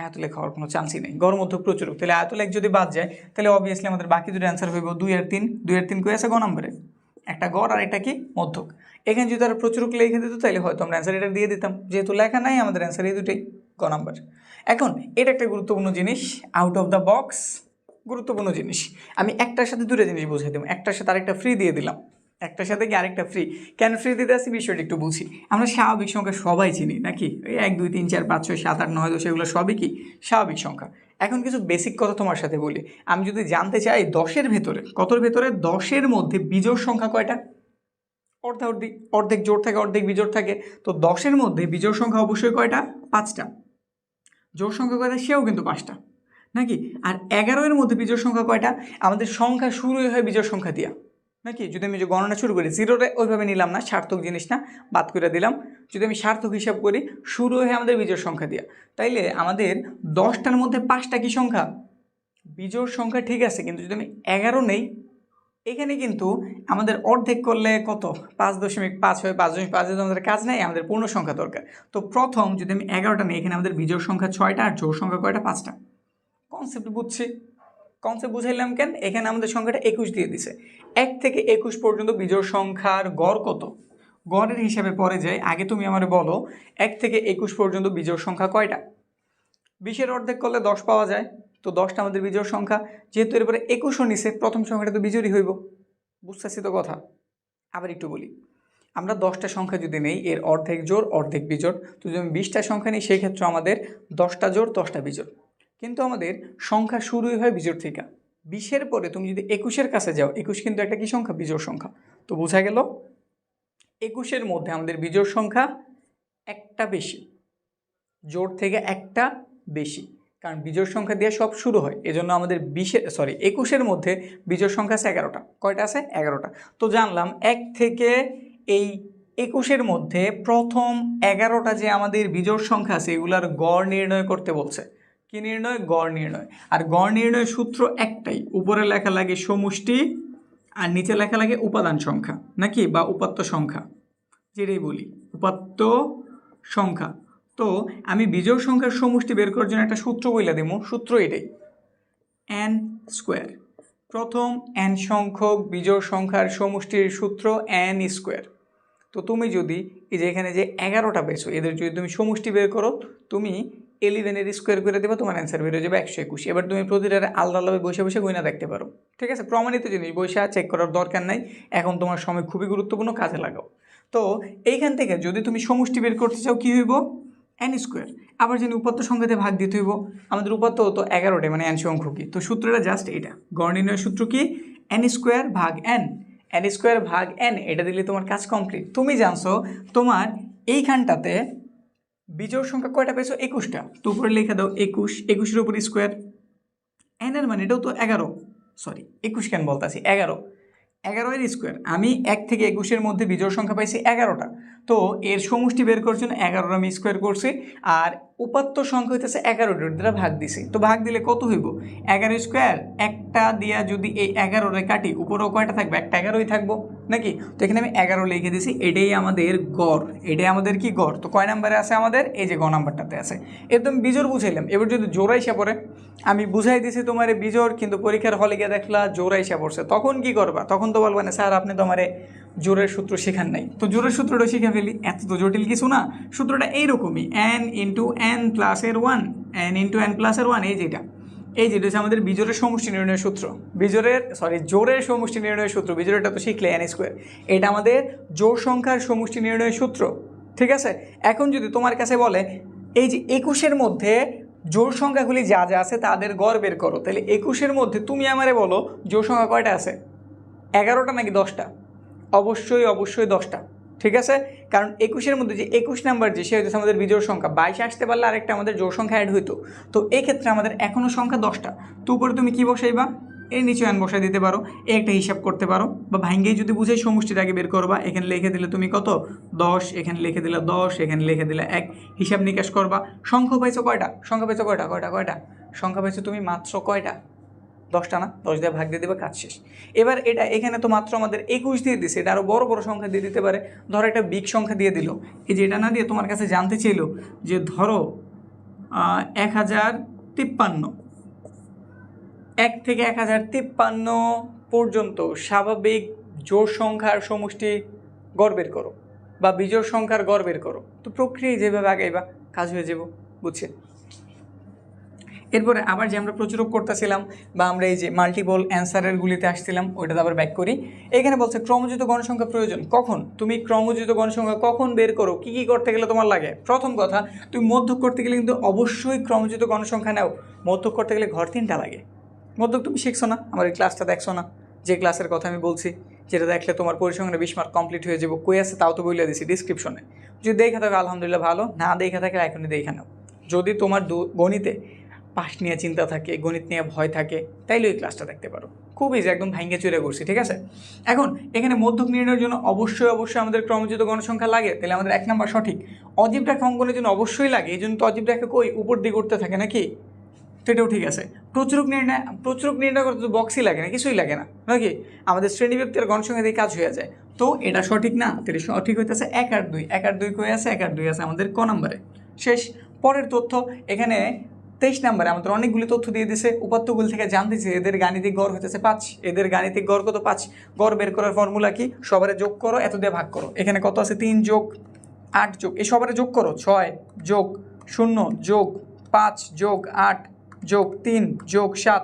আয়তলেখ হওয়ার কোনো চান্সই নেই, গড়, মধ্য, প্রচুরক। তাহলে আয়তলেখ যদি বাদ যায়, তাহলে অবভিয়াসলি আমাদের বাকি দুটো অ্যান্সার হইব 2 আর 3। 2 আর 3 কই আছে? গ নম্বরে। একটা গড় আর একটা কি? মধ্যক। এখানে যদি তারা প্রচুরক লিখে দিত, তাহলে হয়তো আমরা অ্যান্সার এটা দিয়ে দিতাম। যেহেতু লেখা নাই, আমাদের অ্যান্সার এই দুটোই, গ নাম্বার। এখন এটা একটা গুরুত্বপূর্ণ জিনিস, আউট অফ দ্য বক্স গুরুত্বপূর্ণ জিনিস। আমি একটার সাথে দুটো জিনিস বুঝাই দিলাম, একটার সাথে আরেকটা ফ্রি দিয়ে দিলাম। একটার সাথে কি আরেকটা ফ্রি। কেন ফ্রি দিতে আসি বিষয়টা একটু বুঝি। আমরা স্বাভাবিক সংখ্যা সবাই চিনি নাকি? ওই 1 2 3 4 5 6 7 8 9 10, এগুলো সবই কি স্বাভাবিক সংখ্যা। এখন কিছু বেসিক কথা তোমার সাথে বলি। আমি যদি জানতে চাই 10-এর ভেতরে, কতর ভেতরে? 10-এর মধ্যে বিজোড় সংখ্যা কয়টা? অর্ধাঅর্ধেক। অর্ধেক জোড় থাকে, অর্ধেক বিজোড় থাকে। তো 10-এর মধ্যে বিজোড় সংখ্যা অবশ্যই কয়টা? 5টা। জোড় সংখ্যা কয়টা? সেও কিন্তু 5টা নাকি? আর 11-এর মধ্যে বিজোড় সংখ্যা কয়টা? আমাদের সংখ্যা শুরুই হয় বিজোড় সংখ্যা দিয়া নাকি? যদি আমি যে গণনা শুরু করি, 0-রে ওইভাবে নিলাম না, সার্থক জিনিস না, বাদ করে দিলাম। যদি আমি সার্থক হিসাব করি, শুরু হয় আমাদের বিজোড় সংখ্যা দিয়া। তাইলে আমাদের 10টার মধ্যে 5টা কি সংখ্যা? বিজোড় সংখ্যা, ঠিক আছে। কিন্তু যদি আমি 11 নেই, এখানে কিন্তু আমাদের অর্ধেক করলে কত? 5.5 হয়। 5.5 যদি আমাদের কাজ নাই, আমাদের পূর্ণ সংখ্যা দরকার। তো প্রথম যদি আমি 11টা নেই, এখানে আমাদের বিজোড় সংখ্যা 6টা আর জোড় সংখ্যা কয়টা? 5টা। কনসেপ্ট বুঝছি? কনসেপ্ট বুঝাইলাম কেন? এখানে আমাদের সংখ্যাটা 21 দিয়ে দিছে। 1 থেকে 21 পর্যন্ত বিজোড় সংখ্যার গড় কত? গড়ের হিসাবে পরে যায়। আগে তুমি আমার বলো 1 থেকে 21 পর্যন্ত বিজোড় সংখ্যা কয়টা? 20-এর অর্ধেক করলে 10 পাওয়া যায়। তো 10টা আমাদের বিজোড় সংখ্যা। যেহেতু এরপরে 21ও নিছে, প্রথম সংখ্যাটা তো বিজোড়ই হইব। বুঝতেছি তো কথা? আবার একটু বলি, আমরা 10টা সংখ্যা যদি নেই, এর অর্ধেক জোড় অর্ধেক বিজোড়। তো যদি আমি 20টা সংখ্যা নিই, সেই ক্ষেত্রে আমাদের 10টা জোড় 10টা বিজোড়। কিন্তু আমাদের সংখ্যা শুরুই হয় বিজোড় থেকে। 20-এর পরে তুমি যদি 21-এর কাছে যাও, 21 কিন্তু একটা কি সংখ্যা? বিজোড় সংখ্যা। তো বোঝা গেল 21-এর মধ্যে আমাদের বিজোড় সংখ্যা একটা বেশি, জোড় থেকে একটা বেশি, কারণ বিজোড় সংখ্যা দিয়ে সব শুরু হয়, এজন্য আমাদের 21-এর মধ্যে বিজোড় সংখ্যা আছে 11টা। কয়টা আছে? 11টা। তো জানলাম 1 থেকে এই 21-এর মধ্যে প্রথম 11টা যে আমাদের বিজোড় সংখ্যা আছে এগুলার গড় নির্ণয় করতে বলছে। কি নির্ণয়? গড় নির্ণয়। আর গড় নির্ণয়ের সূত্র একটাই, উপরে লেখা লাগে সমষ্টি আর নিচে লেখা লাগে উপাদান সংখ্যা, নাকি, বা উপাত্ত সংখ্যা, যেটাই বলি উপাত্ত সংখ্যা। তো আমি বিজোড় সংখ্যার সমষ্টি বের করার জন্য একটা সূত্র বইলা দেবো, সূত্র এটাই, n স্কোয়ার। প্রথম n সংখ্যক বিজোড় সংখ্যার সমষ্টির সূত্র n স্কোয়ার। তো তুমি যদি এই যে এখানে যে 11টা পেয়েছো এদের যদি তুমি সমষ্টি বের করো, তুমি 11-এর স্কোয়ার করে দেবে, তোমার অ্যান্সার বের হয়ে যাবে 121। এবার তুমি প্রতিটা আলাদা আলাদা বসে বসে গুণা দেখতে পারো, ঠিক আছে? প্রমাণিত জিনিস, বসে চেক করার দরকার নাই, এখন তোমার সময় খুবই গুরুত্বপূর্ণ, কাজে লাগাও। তো এইখান থেকে যদি তুমি সমষ্টি বের করতে চাও কি হইব? n square. আবার যিনি উপাত্ত সংখ্যাতে ভাগ দিতে হইব, আমাদের উপাত্ত তো 11টা, মানে n সংখ্যকই। তো সূত্রটা জাস্ট এইটা, গড় নির্ণয়ের সূত্র কি? n স্কোয়ার ভাগ n, n স্কোয়ার ভাগ n, এটা দিলে তোমার কাজ কমপ্লিট। তুমি জানছো তোমার এইখানটাতে বিজোড় সংখ্যা কয়টা পেয়েছো? 21টা। তো উপরে লিখে দাও 21, 21-এর উপরে স্কোয়ার, n এর মানে এটাও তো 11, 21 কেন বলতেছি, 11-এর স্কোয়ার। আমি 1 থেকে 21-এর মধ্যে বিজোড় সংখ্যা পাইছি 11টা, তো এর সমষ্টি বের করার জন্য 11 আমি স্কোয়ার করছি, আর উপাত্ত সংখ্যা হইতেছে 11টা দ্বারা ভাগ দিছি। তো ভাগ দিলে কত হইব? 11 স্কোয়ার, একটা দিয়া যদি এই 11-রে কাটি, উপরেও কয়টা থাকবে? একটা 11ই থাকবো, নাকি? তো এখানে আমি 11 লিখে দিছি, এটাই আমাদের গড়, এটাই আমাদের কি গড়। তো কয় নাম্বারে আছে আমাদের? এই যে গ নাম্বারটাতে আছে। একদম বিজোড় বুঝাইলাম। এবার যদি জোড়া হিসা পড়ে, আমি বুঝাই দিছি তোমার বিজোড়, কিন্তু পরীক্ষার হলে গিয়ে দেখলা জোড়া হিসা পড়ছে, তখন কি করবা? তখন তো বলবা না স্যার আপনি তো আমারে জোরের সূত্র শেখান নাই। তো জোরের সূত্রটা শিখে ফেলি, এত তো জটিল কিছু না। সূত্রটা এইরকমই, n ইন্টু n প্লাসের 1, n ইন্টু n প্লাসের 1, এই যেটা হচ্ছে আমাদের বিজোড়ের সমষ্টি নির্ণয়ের সূত্র, জোড়ের সমষ্টি নির্ণয়ের সূত্র। বিজোড়টা তো শিখলে n স্কোয়ার, এটা আমাদের জোড় সংখ্যার সমষ্টি নির্ণয়ের সূত্র, ঠিক আছে? এখন যদি তোমার কাছে বলে এই যে 21-এর মধ্যে জোড় সংখ্যাগুলি যা যা আছে তাদের গড় বের করো, তাহলে 21-এর মধ্যে তুমি আমারে বলো জোড় সংখ্যা কয়টা আছে? 11টা নাকি 10টা? অবশ্যই 10টা, ঠিক আছে? কারণ 21-এর মধ্যে যে 21 নাম্বার যে সে হচ্ছে আমাদের বিজোড় সংখ্যা, 22 আসতে পারলে আরেকটা আমাদের জোড় সংখ্যা অ্যাড হইতো। তো এই ক্ষেত্রে আমাদের এখনও সংখ্যা 10টা। তো উপরে তুমি কি বসাইবা? এর নিচে n বসাই দিতে পারো, একটা হিসাব করতে পারো, বা ভাঙ্গেই যদি বুঝাই সমষ্টির আগে বের করবা। এখানে লিখে দিলে তুমি কত? 10, এখানে লিখে দিলে 10, এখানে লিখে দিলে 1, হিসাব নিকাশ করবা। সংখ্যা পাইছো কয়টা? সংখ্যা পাইছো তুমি মাত্র কয়টা? 10টা না? 10 দিয়ে ভাগ দিয়ে দেবে, কাজ শেষ। এবার এটা এখানে তো মাত্র আমাদের 21 দিয়ে দিছে, এটা আরও বড় বড় সংখ্যা দিয়ে দিতে পারে। ধরো একটা বিগ সংখ্যা দিয়ে দিল, এই যে এটা না দিয়ে তোমার কাছে জানতে চাইলো যে ধরো 1053, 1 থেকে 1053 পর্যন্ত স্বাভাবিক জোড় সংখ্যার সমষ্টি গড় বের করো, বা বিজোড় সংখ্যার গড় বের করো। তো প্রক্রিয়া যেভাবে আগাইবা কাজ হয়ে যাব, বুঝছে? এরপরে আবার যে আমরা প্রচুরক করতেছিলাম, বা আমরা এই যে মাল্টিপল অ্যান্সারের গুলিতে আসছিলাম, ওইটাতে আবার ব্যাক করি। এখানে বলছে ক্রমযুক্ত গণসংখ্যা প্রয়োজন কখন? তুমি ক্রমযুক্ত গণসংখ্যা কখন বের করো? কি কি করতে গেলে তোমার লাগে? প্রথম কথা, তুমি মধ্যক করতে গেলে কিন্তু অবশ্যই ক্রমযুক্ত গণসংখ্যা নাও। মধ্যক করতে গেলে ঘর 3টা লাগে। মধ্যক তুমি শিখছো না, আমার এই ক্লাসটা দেখছো না, যে ক্লাসের কথা আমি বলছি, যেটা দেখলে তোমার পরিসংখ্যানে 20 মার্ক কমপ্লিট হয়ে যাবো। কই আছে তাও তো বলে দিছি ডিসক্রিপশনে। যদি দেখে থাকে আলহামদুলিল্লাহ ভালো, না দেখে থাকে এখনই দেখে নাও। যদি তোমার গণিতে পাশ নিয়ে চিন্তা থাকে, গণিত নিয়ে ভয় থাকে, তাইলে ওই ক্লাসটা দেখতে পারো। খুব ইজি, একদম ভাঙ্গে চুরে করছি, ঠিক আছে? এখন এখানে মধ্যক নির্ণয়ের জন্য অবশ্যই আমাদের ক্রমযুক্ত গণসংখ্যা লাগে, তাহলে আমাদের 1 নাম্বার সঠিক। অজীব রেখা অঙ্কনের জন্য অবশ্যই লাগে, এই জন্য তো অজীব রেখা কই উপর দিকে উঠতে থাকে নাকি? তো এটাও ঠিক আছে। প্রচুরক নির্ণয় করতে তো বক্সই লাগে না, কিছুই লাগে না নাকি? আমাদের শ্রেণীব্যাপ্তি আর গণসংখ্যা দিয়ে কাজ হয়ে যায়। তো এটা সঠিক না, তাহলে সঠিক হইতেছে 1 আর 2। 1 আর 2 কই আছে? 1 আর 2 আছে আমাদের ক নাম্বারে। শেষ। পরের তথ্য এখানে 23 নাম্বারে আমাদের অনেকগুলি তথ্য দিয়ে দিছে। উপাত্তগুলি থেকে জানতেছি এদের গাণিতিক গড় হইতেছে 5। এদের গাণিতিক গড় কত? 5। গড় বের করার ফর্মুলা কি? সবারে যোগ করো, এত দিয়ে ভাগ করো। এখানে কত আছে? 3 যোগ 8 যোগ, এই সবারে যোগ করো, 6 যোগ 0 যোগ 5 যোগ 8 যোগ 3 যোগ 7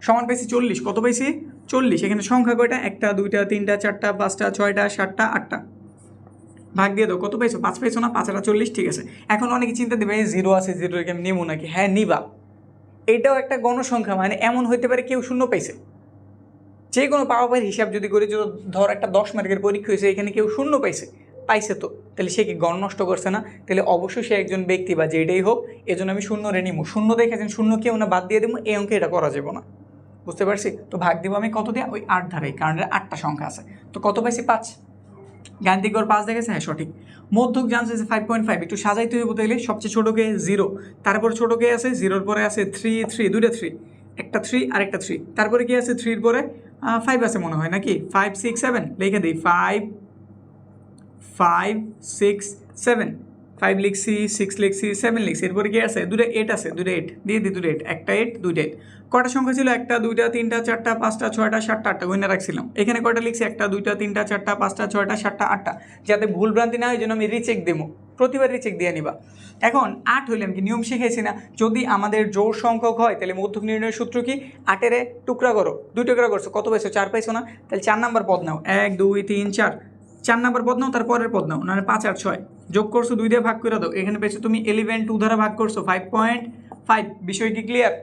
সমান পাইছি 40। কত পাইছি? 40। এখানে সংখ্যা কয়টা? 1টা 2টা 3টা 4টা 5টা 6টা 7টা 8টা। ভাগ দিয়ে দাও, কত পাইছো? 5 পাইছো না? 5 আর 40, ঠিক আছে। এখন অনেকে চিন্তা দেবে এই 0 আছে, 0 কে আমি নেবো নাকি? হ্যাঁ নিবা, এটাও একটা গণসংখ্যা, মানে এমন হইতে পারে কেউ 0 পাইছে, যে কোনো পাওয়ার হিসাব যদি করি, যদি ধর একটা 10 মার্কের পরীক্ষা হয়েছে, এখানে কেউ শূন্য পাইছে তো তাহলে সে কি গণ নষ্ট করছে না? তাহলে অবশ্যই সে একজন ব্যক্তি বা যেটাই হোক, এজন্য আমি শূন্য রে নিব। শূন্য দেখেছেন, শূন্য কেউ না বাদ দিয়ে দেবো, এই অঙ্কে এটা করা যাবে না, বুঝতে পারছি? তো ভাগ দিব আমি কত দিয়ে? ওই 8 ধারে, কারণ 8টা সংখ্যা আছে। তো কত পাইছি? 5। গাণিতিক গড় 5 দেখেছে? হ্যাঁ সঠিক। মধ্যক জানছে 5.5, একটু সাজাইতে হইব তাইলে। সবচেয়ে ছোটোকে 0, তারপর ছোটোকে আছে 0-র পরে আছে 3, দুইটা 3, একটা 3 আর একটা 3, তারপরে কি আছে 3-র পরে 5 আছে মনে হয় নাকি? 5, 6, 7 লিখে দিই। 5, 6, 7, 5 লিখছি, 6 লিখছি, 7 লিখছি, এরপরে কি আছে? দুটো 8 আছে, দুটো 8 দিয়ে দিই, দুটো 8, একটা 8, দুইটা 8। কয়টা সংখ্যা ছিল? 1, 2, 3, 4, 5, 6, 7, 8টা গুণে রাখছিলাম। এখানে কয়টা লিখছি? 1, 2, 3, 4, 5, 6, 7, 8টা। যাতে ভুল ভ্রান্তি না হয়, জন্য আমি রিচেক দেবো, প্রতিবার রিচেক দিয়ে নিবা। এখন 8 হইলাম কি নিয়ম শিখেছি না? যদি আমাদের জোড় সংখ্যক হয় তাহলে মধ্যক নির্ণয়ের সূত্র কি? 8-এর টুকরা করো, 2 টুকরা করছো, কত পাইছো? 4 পাইছো না? তাহলে 4 নাম্বার পদ নাও। 1, 2, 3, 4, 4 নাম্বার পদ নাও, তারপরের পদ নাও, মানে 5 আর 6 যোগ করছো, 2 দিয়ে ভাগ করে দাও। এখানে পেয়েছো তুমি 11, 2 দ্বারা ভাগ করছো 5.5। বিষয় কি ক্লিয়ার?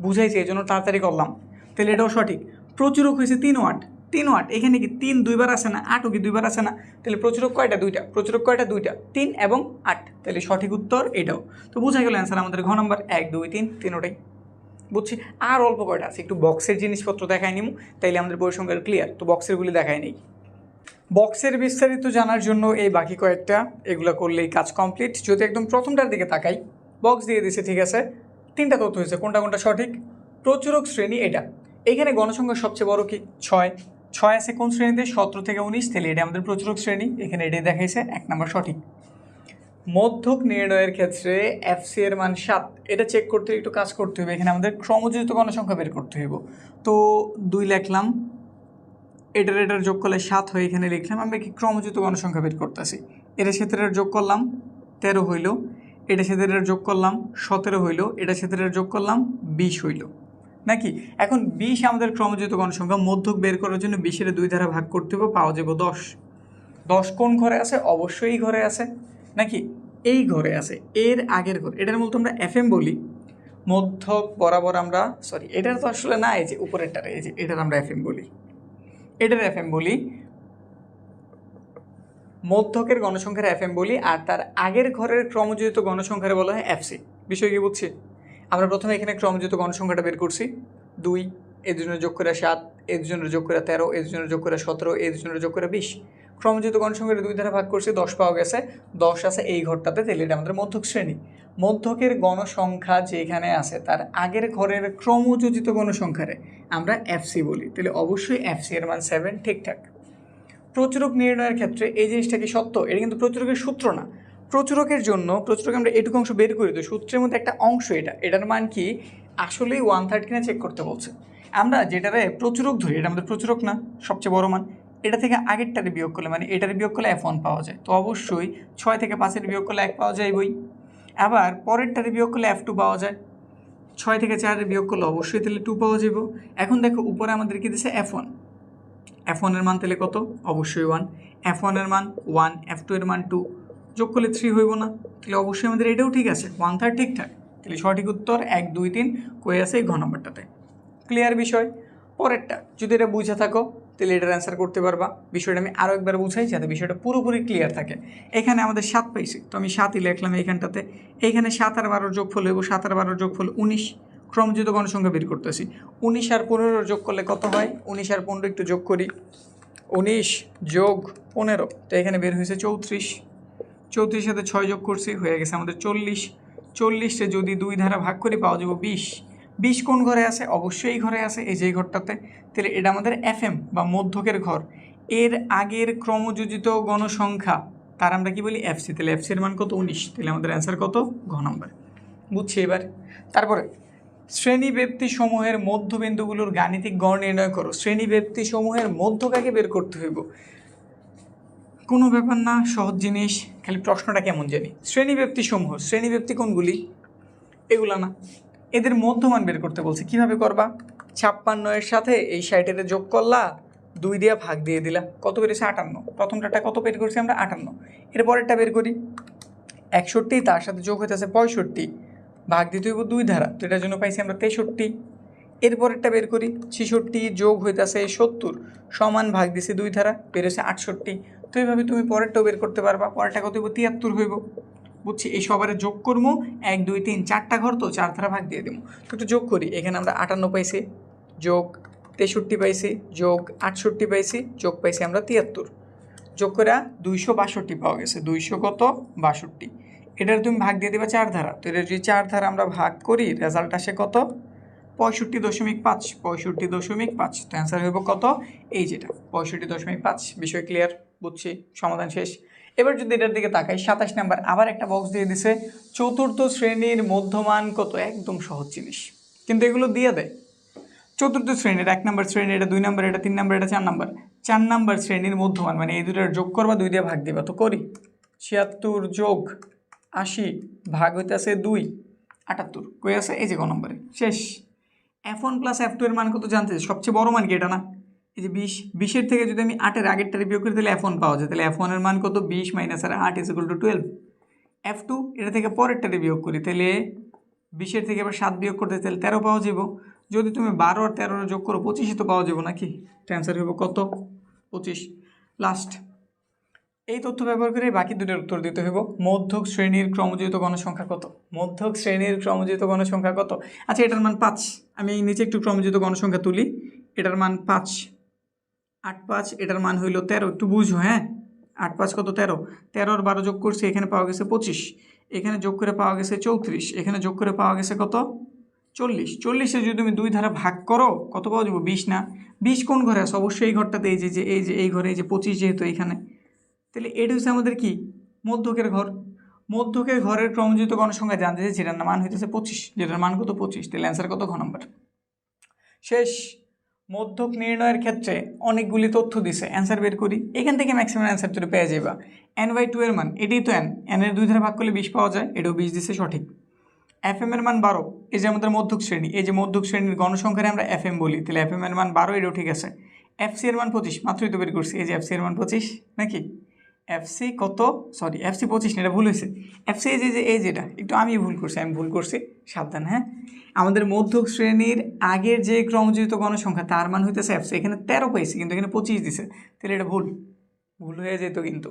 বুঝাইছি, এই জন্য তাড়াতাড়ি করলাম। তাহলে এটাও সঠিক। প্রচুরক হয়েছে 3 ওয়াট। 3 ওয়াট, এখানে কি 3 দুইবার আসে না? 8ও কি দুইবার আসে না? তাহলে প্রচুরক কয়টা? 2টা। প্রচুরক কয়টা? 2টা, 3 এবং 8। তাহলে সঠিক উত্তর এটাও। তো বোঝা গেল অ্যান্সার আমাদের ঘ নম্বর 1, 2, 3, তিনোটাই বুঝছি। আর অল্প কয়টা আছে, একটু বক্সের জিনিসপত্র দেখাই নিব, তাইলে আমাদের পরিসংখ্যান ক্লিয়ার। তো বক্সেরগুলি দেখাই নেই। বক্সের বিস্তারিত জানার জন্য এই বাকি কয়েকটা এগুলো করলেই কাজ কমপ্লিট। যদি একদম প্রথমটার দিকে তাকাই, বক্স দিয়ে দিছে, ঠিক আছে। 3টা তথ্য হয়েছে, কোনটা কোনটা সঠিক? প্রচুরক শ্রেণী এটা। এখানে গণসংখ্যা সবচেয়ে বড় কি? 6 আছে কোন শ্রেণীতে? 17 থেকে 19, তাহলে এটা আমাদের প্রচুরক শ্রেণী, এখানে এটাই দেখাইছে, 1 নম্বর সঠিক। মধ্যক নির্ণয়ের ক্ষেত্রে এফসি এর মান 7, এটা চেক করতে একটু কাজ করতে হবে। এখানে আমাদের ক্রমযোজিত গণসংখ্যা বের করতে হইব। তো 2 লিখলাম, এটার যোগ করলে 7 হয়, এখানে লিখলাম। আমরা কি ক্রমযোজিত গণসংখ্যা বের করতেছি। এটার সাথে এটার যোগ করলাম 13 হইল, এটার সাথে এটার যোগ করলাম 17 হইল, এটার সাথে এটার যোগ করলাম 20 হইল নাকি? এখন 20 আমাদের ক্রমযোজিত গণসংখ্যা। মধ্যক বের করার জন্য 20-এর 2 দ্বারা ভাগ করতে হবে, পাওয়া যাবে 10। 10 কোন ঘরে আছে? অবশ্যই এই ঘরে আছে নাকি? এই ঘরে আছে, এর আগের ঘর। এটার মূলত আমরা এফএম বলি। মধ্যক বরাবর আমরা, সরি এটার তো আসলে না, এই যে উপরেরটার, এই যে এটার আমরা এফএম বলি, এটার এফএম বলি, মধ্যকের গণসংখ্যার এফএম বলি, আর তার আগের ঘরের ক্রমযোজিত গণসংখ্যার বলা হয় এফসি। বিষয় কি বুঝছি? আমরা প্রথমে এখানে ক্রমযোজিত গণসংখ্যাটা বের করছি, 2, এর জন্য যোগ করে 7, এর জন্য যোগ করে 13, এর জন্য যোগ করে 17, এর জন্য যোগ করে 20। ক্রমযোজিত গণসংখ্যাটা 2 দ্বারা ভাগ করছি, 10 পাওয়া গেছে। 10 আছে এই ঘরটাতে, তাহলে এটা আমাদের মধ্যক শ্রেণী। মধ্যকের গণসংখ্যা যেখানে আছে তার আগের ঘরের ক্রমযোজিত গণসংখ্যারে আমরা এফসি বলি, তাহলে অবশ্যই এফসি এর মান 7, ঠিকঠাক। প্রচুরক নির্ণয়ের ক্ষেত্রে এই জিনিসটা কি সত্য? এটা কিন্তু প্রচুরকের সূত্র না। প্রচুরকের জন্য প্রচুরক আমরা এটুকু অংশ বের করি, তো সূত্রের মধ্যে একটা অংশ এটার মান কি আসলেই 1/3 কিনা চেক করতে বলছে। আমরা যেটারে প্রচুরক ধরি, এটা আমাদের প্রচুরক না, সবচেয়ে বড় মান। এটা থেকে আগেরটারে বিয়োগ করলে, মানে এটারে বিয়োগ করলে F1 পাওয়া যায়, তো অবশ্যই 6 থেকে 5-এর বিয়োগ করলে 1 পাওয়া যায় বই। আবার পরেরটারে বিয়োগ করলে F2 পাওয়া যায়, 6 থেকে 4-এর বিয়োগ করলে অবশ্যই তাহলে 2 পাওয়া যাব। এখন দেখো উপরে আমাদের কি দিচ্ছে? F1। F1 এর মান তাহলে কত? অবশ্যই 1। F1 এর মান 1, F2 এর মান 2, যোগ করলে 3 হইব না? তাহলে অবশ্যই আমাদের এটাও ঠিক আছে, 1/3 ঠিকঠাক। তাহলে সঠিক উত্তর 1, 2, 3 কই আছে? এই ঘ নম্বরটাতে। ক্লিয়ার বিষয়? পরেরটা যদি এটা বুঝে থাকো তাহলে এটার অ্যান্সার করতে পারবা। বিষয়টা আমি আরও একবার বুঝাই যাতে বিষয়টা পুরোপুরি ক্লিয়ার থাকে। এখানে আমাদের 7 পাইছি, তো আমি 7ই লিখলাম এইখানটাতে। এইখানে 7 আর 12 যোগফল হইব, 7 আর 12 যোগফল 19। ক্রমযোজিত গণসংখ্যা বের করতেছি, 19 আর 15 যোগ করলে কত হয়? 19 আর 15 একটু যোগ করি, 19 যোগ 15, তো এখানে বের হয়েছে 34। 34 সাথে 6 যোগ করছি, হয়ে গেছে আমাদের 40। 40-কে যদি 2 দ্বারা ভাগ করি পাওয়া যাবে 20। 20 কোন ঘরে আছে? অবশ্যই এই ঘরে আছে, এই যে ঘরটাতে। তাহলে এটা আমাদের এফএম বা মধ্যকের ঘর। এর আগের ক্রমযোজিত গণসংখ্যা তার আমরা কি বলি? এফসি। তাহলে এফসি এর মান কত? 19। তাহলে আমাদের অ্যান্সার কত? ঘ নম্বর। বুঝছি এবার? তারপরে শ্রেণীব্যক্তি সমূহের মধ্যবিন্দুগুলোর গাণিতিক গড় নির্ণয় করো। শ্রেণীব্যক্তি সমূহের মধ্যকাকে বের করতে হইব, কোনো ব্যাপার না, সহজ জিনিস। খালি প্রশ্নটা কেমন জানি। শ্রেণীব্যক্তি সমূহ, শ্রেণীব্যক্তি কোনগুলি? এগুলা না, এদের মধ্যমান বের করতে বলছে। কিভাবে করবা? 56-এর সাথে এই 60-এর যোগ করলা, 2 দিয়ে ভাগ দিয়ে দিলা, কত বেরিয়েছে? 58। প্রথমটা কত বের করছি আমরা? 58। এর পরেরটা বের করি 61, তার সাথে যোগ হইতেছে 65, ভাগ দিতে হইব 2 দ্বারা, তো এটার জন্য পাইছি আমরা 63। এরপরেরটা বের করি, 66 যোগ হইতেছে 70 সমান ভাগ দিছি 2 ধারা, বেরোছে 68। তো এইভাবে তুমি পরেরটাও বের করতে পারবা। পরেরটা কত হইব? 73 হইব। বুঝছি, এই সবারে যোগ করবো, 1 2 3 4টা ঘর তো 4 ধারা ভাগ দিয়ে দেবো। তো একটু যোগ করি, এখানে আমরা 58 পাইছি, যোগ 63 পাইছি, যোগ 68 পাইছি, যোগ পাইছি আমরা 73, যোগ করে 262 পাওয়া গেছে। 200 কত? 62। এটার তুমি ভাগ দিয়ে দেবা 4 ধারা। তো এটা যদি 4 ধারা আমরা ভাগ করি, রেজাল্ট আসে কত? 65.5। 65.5। তো অ্যান্সার হইব কত? এই যেটা 65.5। বিষয় ক্লিয়ার? বুঝছি, সমাধান শেষ। এবার যদি এটার দিকে তাকাই, 27 নাম্বার আবার একটা বক্স দিয়ে দিছে, চতুর্থ শ্রেণীর মধ্যমান কত? একদম সহজ জিনিস, কিন্তু এগুলো দিয়ে দেয়। চতুর্থ শ্রেণীর 1 নম্বর শ্রেণী, এটা 2 নম্বর, এটা 3 নম্বর, এটা 4 নম্বর। 4 নম্বর শ্রেণীর মধ্যমান মানে এই দুটার যোগ করবা, 2 দিয়ে ভাগ দিবা। তো করি, 76 যোগ 80 ভাগ হইতেছে 2, 78। কই আছে? এই যে ক নম্বরে। শেষ। f1 প্লাস f2 এর মান কত জানতে চাই? সবচেয়ে বড় মান কি এটা না? এই যে 20, 20-এর থেকে যদি আমি 8-এর আগেরটা বিয়োগ করি তাহলে f1 পাওয়া যায়। তাহলে f1 এর মান কত? 20 মাইনাস 8 = 12। f2 এটা থেকে পরেরটা বিয়োগ করি, তাহলে 20-এর থেকে আবার 7 বিয়োগ করতে তাহলে 13 পাওয়া যাব। যদি তুমি 12 আর 13 যোগ করো 25 তো পাওয়া যাব নাকি? অ্যান্সার হবে কত? 25। লাস্ট। এই তথ্য ব্যবহার করে বাকি দুটোর উত্তর দিতে হবে। মধ্যক শ্রেণীর ক্রমযুক্ত গণসংখ্যা কত? মধ্যক শ্রেণীর ক্রমযুক্ত গণসংখ্যা কত? আচ্ছা, এটার মান 5। আমি এই নিচে একটু ক্রমযুক্ত গণসংখ্যা তুলি। এটার মান 5, 8 5, এটার মান হইল 13। একটু বুঝো, হ্যাঁ। 8 5 কত? 13। 13 আর 12 যোগ করছে, এখানে পাওয়া গেছে 25, এখানে যোগ করে পাওয়া গেছে 34, এখানে যোগ করে পাওয়া গেছে কত? 40। 40-এ যদি তুমি 2 ধারা ভাগ করো কত পাওয়া যাবে? 20 না? 20 কোন ঘরে আছে? অবশ্যই এই ঘরটাতে। এই ঘরে, এই যে 25 যেহেতু এইখানে, তাহলে এটা হচ্ছে আমাদের কি? মধ্যকের ঘর। মধ্যকের ঘরের ক্রমযুক্ত গণসংখ্যা জানতে চাই, যেটার মান হইতেছে 25, যেটার মান কত? 25। তাহলে অ্যান্সার কত? ঘ নম্বর। শেষ। মধ্যক নির্ণয়ের ক্ষেত্রে অনেকগুলি তথ্য দিছে, অ্যান্সার বের করি। এখান থেকে ম্যাক্সিমাম অ্যান্সার তুমি পেয়ে যাবা। n/2 এর মান, এটাই তো n এর 2 ধারা ভাগ করলে 20 পাওয়া যায়, এটাও 20 দিছে, সঠিক। fm এর মান 12, এই যে আমাদের মধ্যক শ্রেণী, এই যে মধ্যক শ্রেণীর গণসংখ্যারে আমরা fm বলি, তাহলে fm এর মান 12, এটাও ঠিক আছে। fc এর মান 25, মাত্রই তো বের করছি, এই যে fc এর মান 25 নাকি? fc কত? সরি, fc 25 না, এটা ভুল হয়েছে। fc এই যেটা একটু আমি ভুল করছি, সাবধান, হ্যাঁ। আমাদের মধ্যক শ্রেণীর আগের যে ক্রমযুক্ত গণসংখ্যা তার মান হইতেছে fc, এখানে 13 পাইছি কিন্তু এখানে 25 দিছে, তাহলে এটা ভুল হয়ে যেত কিন্তু।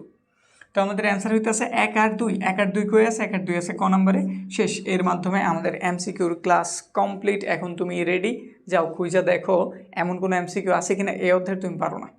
তো আমাদের অ্যান্সার হইতেছে 1 আর 2। 1 আর 2 কই আছে? 1 আর 2 আছে ক নম্বরে। শেষ। এর মাধ্যমে আমাদের এমসিকিউর ক্লাস কমপ্লিট। এখন তুমি রেডি, যাও খুঁজে দেখো এমন কোনো এমসিকিউ আছে কিনা এই অধ্যায়ে তুমি পারো না।